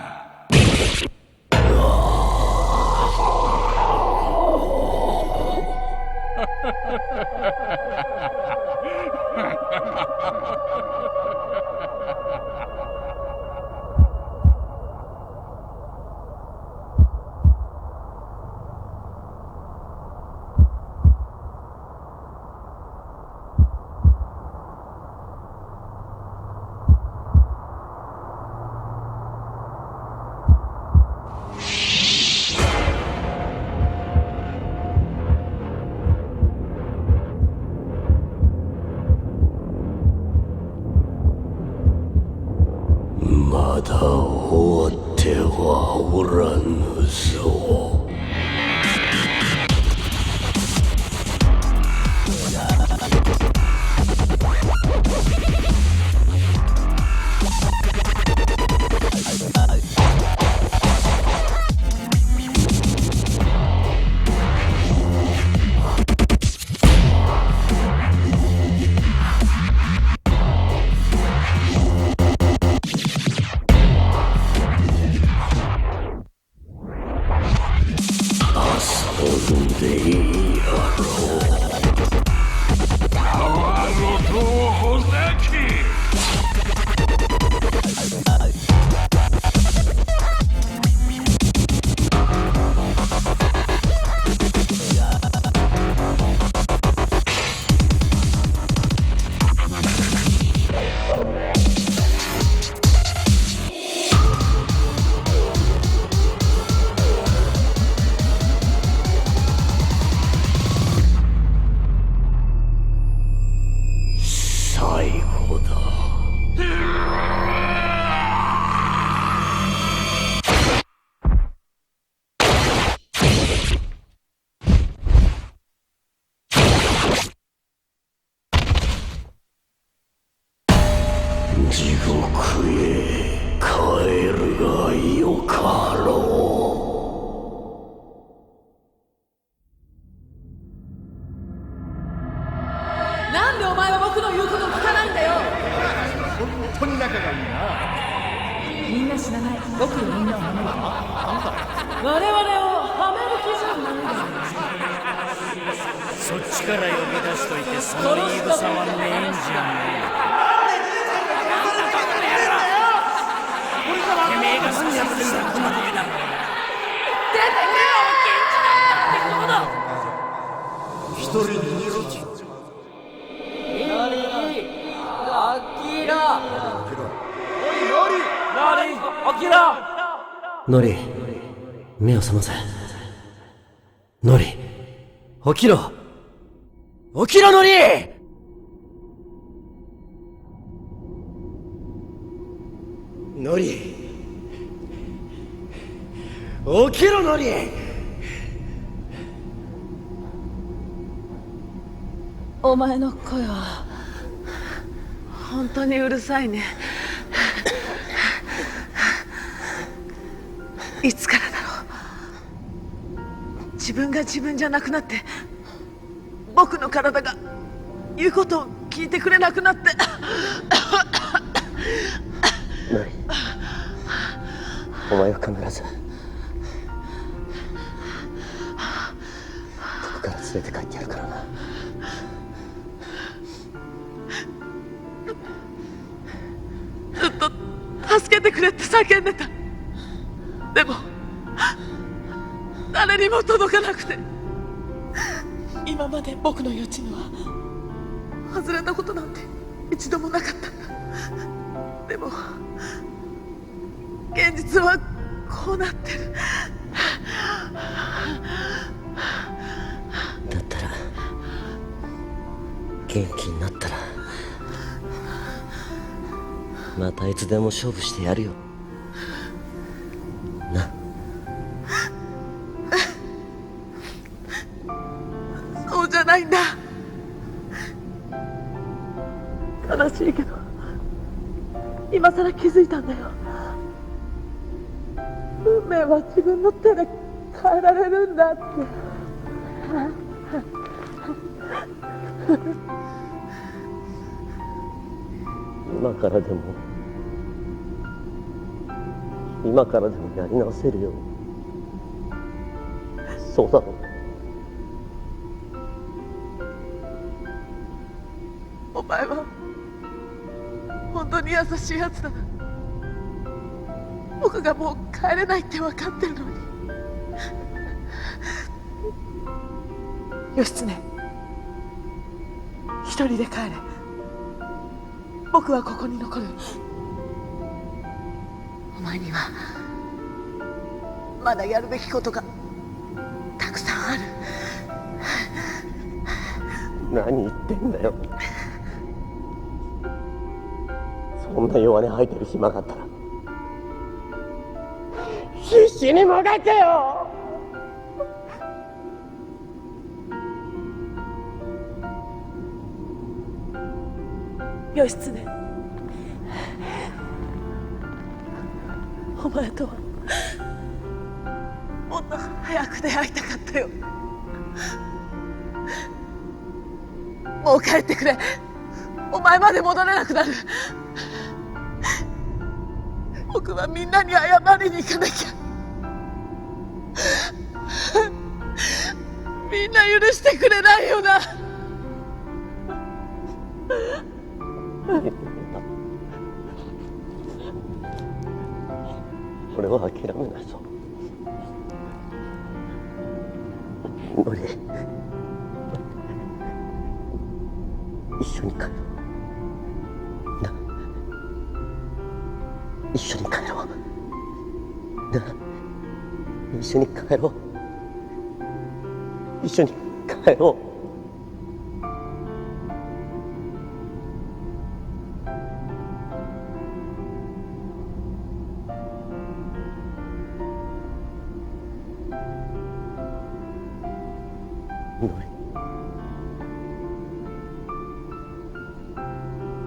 まだ終わってはおらぬぞ。遊んでいいやろう。川ごとほざき。最後だ。地獄へ帰るがよかろう。なんでお前は僕の言うことを聞かないんだよ。本当に仲がいいな。みんな死なない。僕よみんなを守る。我々をはめる気じゃない。そっちから呼び出しといてその言い草はねえんじゃねえ。てめえが好きなことしたことまで言うな。出てくれよ、金一人逃げろち。ノリ、目を覚ませ。ノリ、起きろ。起きろ、ノリ。ノリ、起きろ、ノリ。お前の声は本当にうるさいね。いつからだろう。自分が自分じゃなくなって、僕の体が言うことを聞いてくれなくなって。ノリ、お前を必ずここから連れて帰ってやるからな。ずっと助けてくれって叫んでた。でも誰にも届かなくて、今まで僕の予知には外れたことなんて一度もなかった。でも現実はこうなってる。だったら元気になったらまたいつでも勝負してやるよな。そうじゃないんだ。悲しいけど今さら気づいたんだよ。運命は自分の手で変えられるんだって。今からでもやり直せるよ。そうだろ。お前は本当に優しいやつだ。僕がもう帰れないって分かってるのに。義経、一人で帰れ。僕はここに残る。お前にはまだやるべきことがたくさんある。何言ってんだよ。そんな弱音吐いてる暇があったら必死にもがけよ。義経、お前とはもっと早く出会いたかったよ。もう帰ってくれ。お前まで戻れなくなる。僕はみんなに謝りに行かなきゃ。みんな許してくれないよな。俺は諦めないぞ。ノリ、一緒に帰ろう。な、一緒に帰ろう。な、一緒に帰ろう。一緒に帰ろう。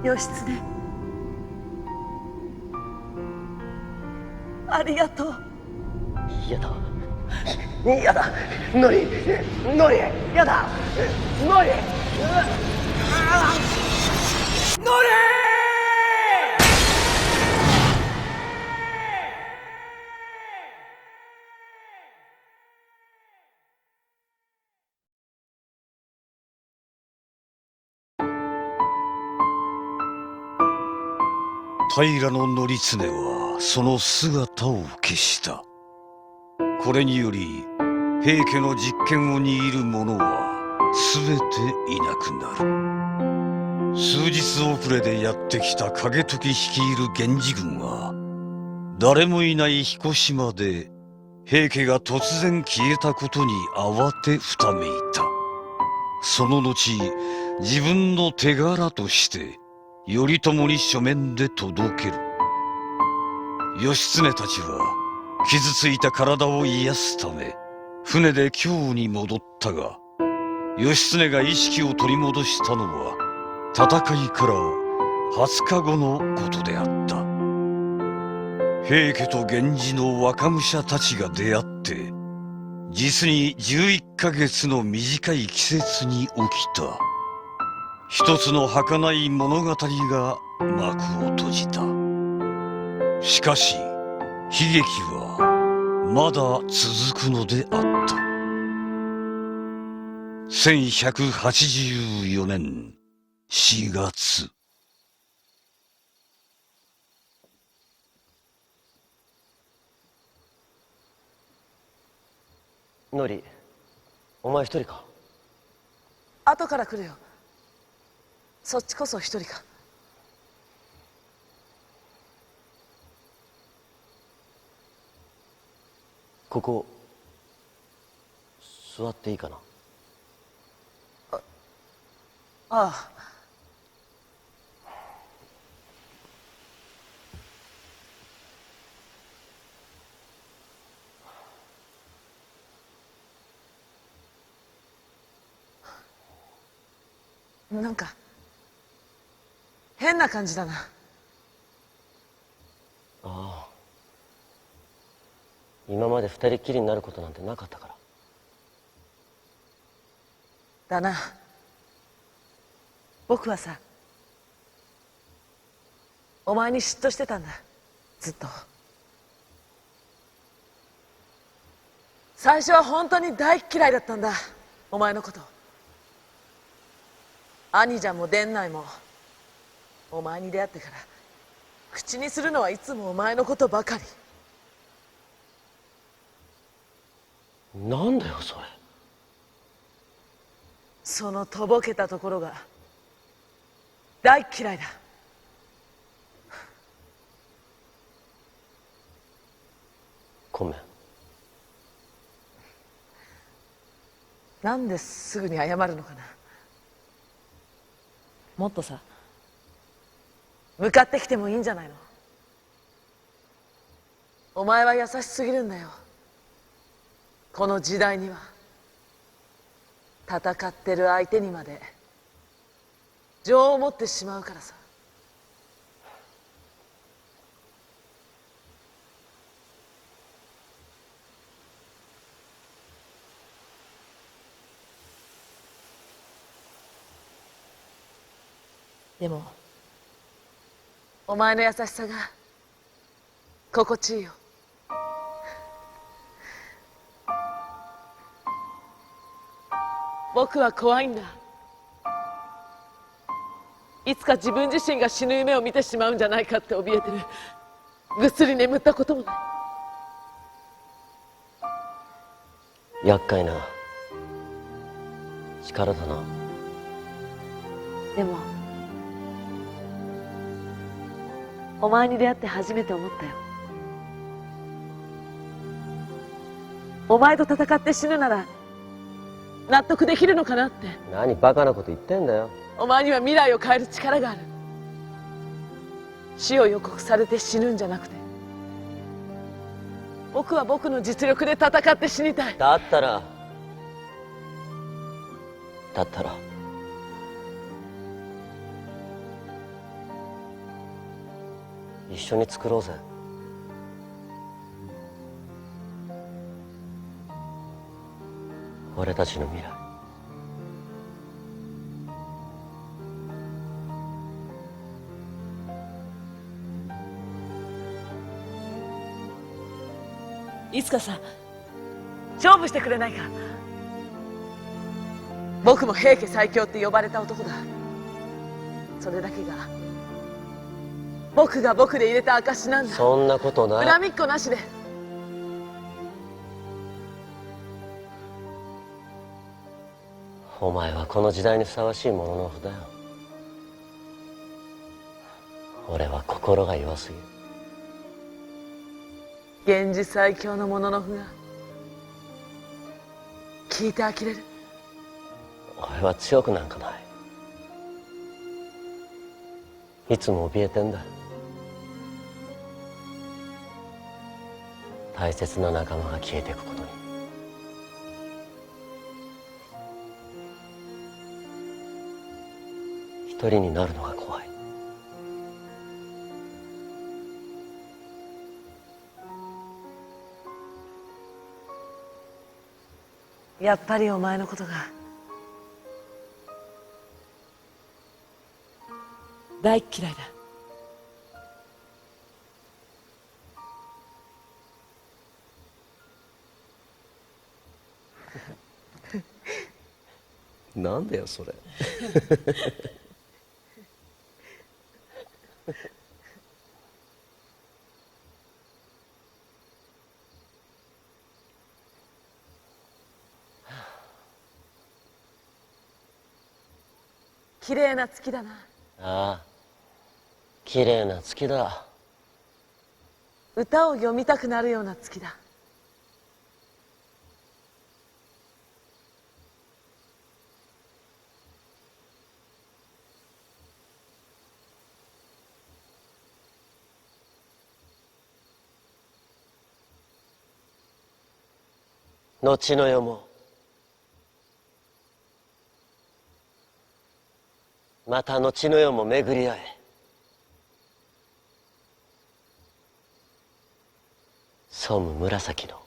義経、ありがとう。嫌だ。嫌だ。ノリ、嫌だ。ノリ。平教経はその姿を消した。これにより平家の実権を握る者は全ていなくなる。数日遅れでやってきた景時率いる源氏軍は誰もいない彦島で平家が突然消えたことに慌てふためいた。その後自分の手柄として頼朝に書面で届ける。義経たちは傷ついた体を癒すため船で京に戻ったが、義経が意識を取り戻したのは戦いから20日後のことであった。平家と源氏の若武者たちが出会って実に11ヶ月の短い季節に起きた一つの儚い物語が幕を閉じた。しかし悲劇はまだ続くのであった。1184年4月。ノリ、お前一人か？後から来るよ。そっちこそ一人か？ここ座っていいかな？ああ。なんか変な感じだな。ああ、今まで二人っきりになることなんてなかったから。だな。僕はさ、お前に嫉妬してたんだ、ずっと。最初は本当に大嫌いだったんだ、お前のこと。兄ちゃんも伝内もお前に出会ってから口にするのはいつもお前のことばかり。なんだよそれ。そのとぼけたところが大嫌いだ。ごめん。なんですぐに謝るのかな。もっとさ、向かってきてもいいんじゃないの。お前は優しすぎるんだよ。この時代には戦ってる相手にまで情を持ってしまうからさ。でもお前の優しさが心地いいよ。僕は怖いんだ。いつか自分自身が死ぬ夢を見てしまうんじゃないかって怯えてる。ぐっすり眠ったこともない。厄介な力だな。でもお前に出会って初めて思ったよ。お前と戦って死ぬなら納得できるのかなって。何バカなこと言ってんだよ。お前には未来を変える力がある。死を予告されて死ぬんじゃなくて、僕は僕の実力で戦って死にたい。だったら一緒に作ろうぜ。俺たちの未来。いつかさ、勝負してくれないか。僕も平家最強って呼ばれた男だ。それだけが僕が僕で入れた証なんだ。そんなことない。恨みっこなしで。お前はこの時代にふさわしいもののふだよ。俺は心が弱すぎる。源氏最強のもののふが聞いて呆れる。俺は強くなんかない。いつも怯えてんだ。大切な仲間が消えていくことに。一人になるのが怖い。やっぱりお前のことが大嫌いだ。なんだよそれ。綺麗な月だな。ああ、綺麗な月だ。歌を読みたくなるような月だ。後の世もまた後の世も巡り合え。総務紫の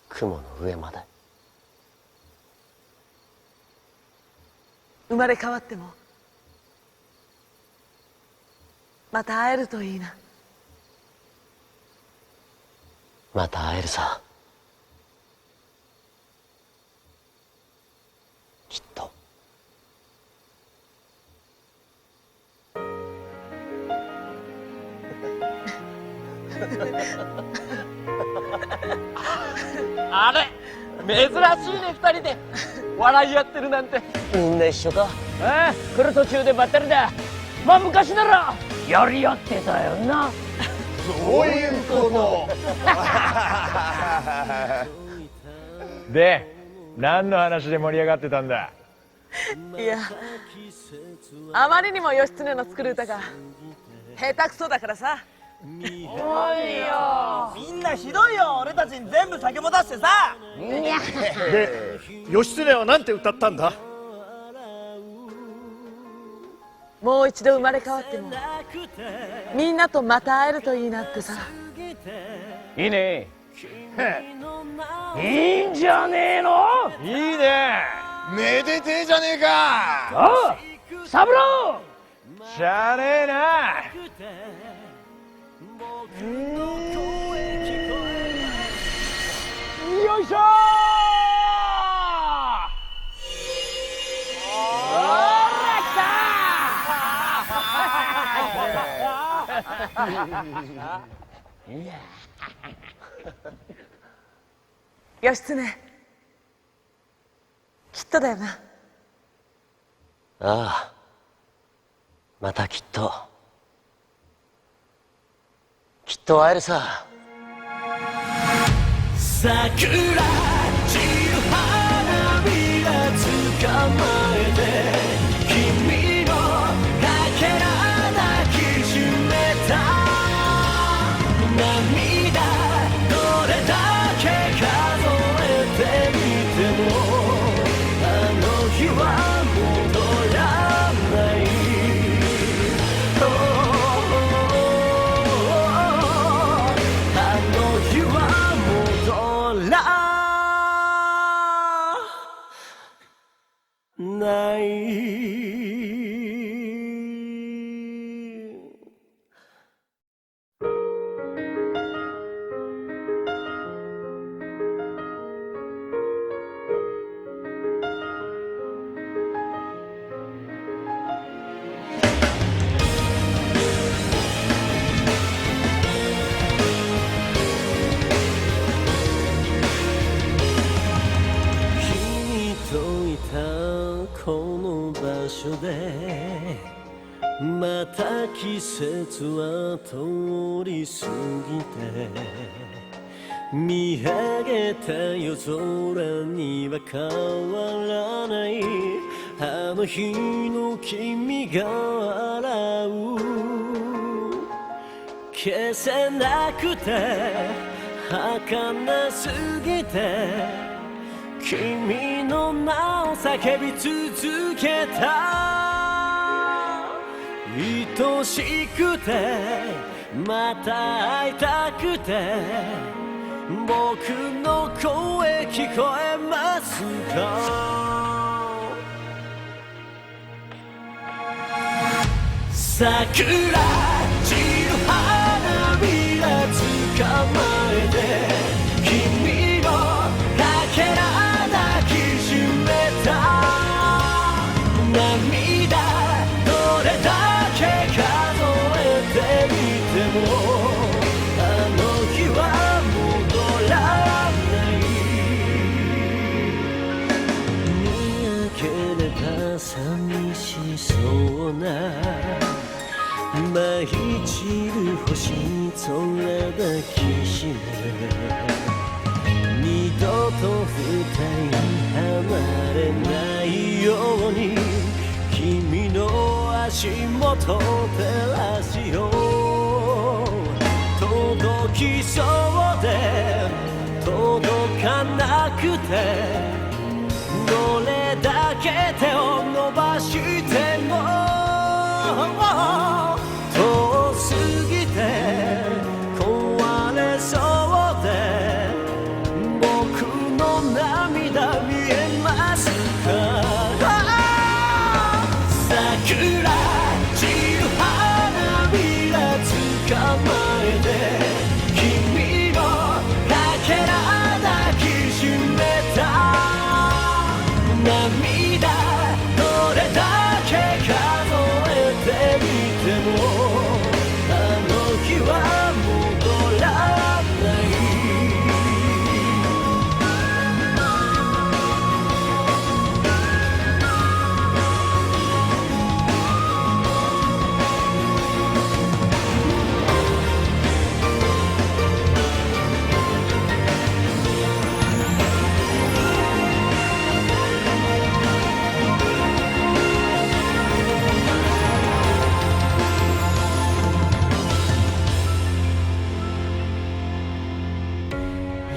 雲の上まで。生まれ変わってもまた会えるといいな。また会えるさ、きっと。あれ珍しいね、二人で笑い合ってるなんて。みんな一緒か。ああ、来る途中でばったりだ。まあ昔ならやり合ってたよな。そういうことで何の話で盛り上がってたんだ。いや、あまりにも義経の作る歌が下手くそだからさ。みんなひどいよ。俺たちに全部酒も出してさ。で義経はなんて歌ったんだ。もう一度生まれ変わってもみんなとまた会えるといいなってさ。いいね。いいんじゃねえの。いいね。めでてえじゃねえか。おう三郎、しゃあねえな。よいしょー。義経、きっとだよな。ああ、またきっと会えるさ。桜散る花びら捕まえて君のかけら抱きしめた涙どれだけ数えてみてもあの日は戻らないあの日は戻らない。君といたこの場所でまた季節は通り過ぎて見上げた夜空には変わらないあの日の君が笑う消せなくて儚すぎて君の名を叫び続けた愛しくてまた会いたくて僕の声聞こえますか桜散る花びら捕まえて君のかけら抱きしめた涙どれだけ数えてみてもあの日は戻らない見上げれば寂しそうな舞い散る星空抱きしめ二度と二人離れないように君の足元照らしよう届きそうで届かなくてどれだけ手を伸ばしても涙どれだけ数えてみてもあの日は戻らない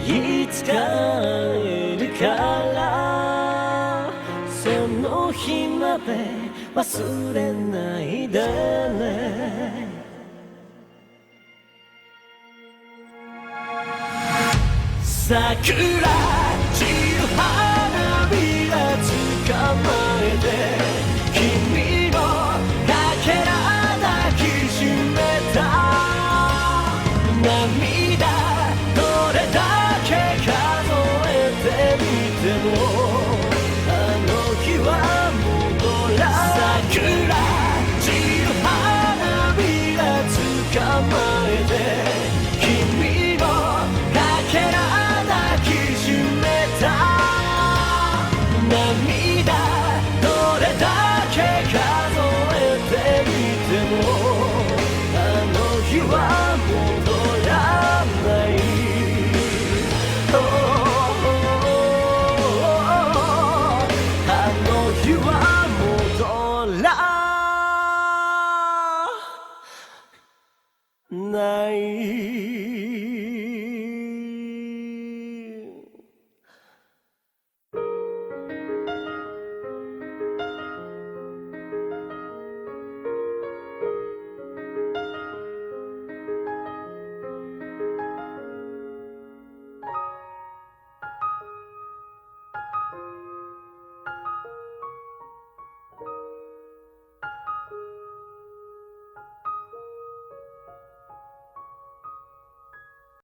いつか会えるからその日まで忘れないでね桜散る花びら捕まえて君のかけら抱きしめた涙どれだけ数えてみてもあの日は戻らない桜散る花びら捕まえて君のかけら抱きしめた涙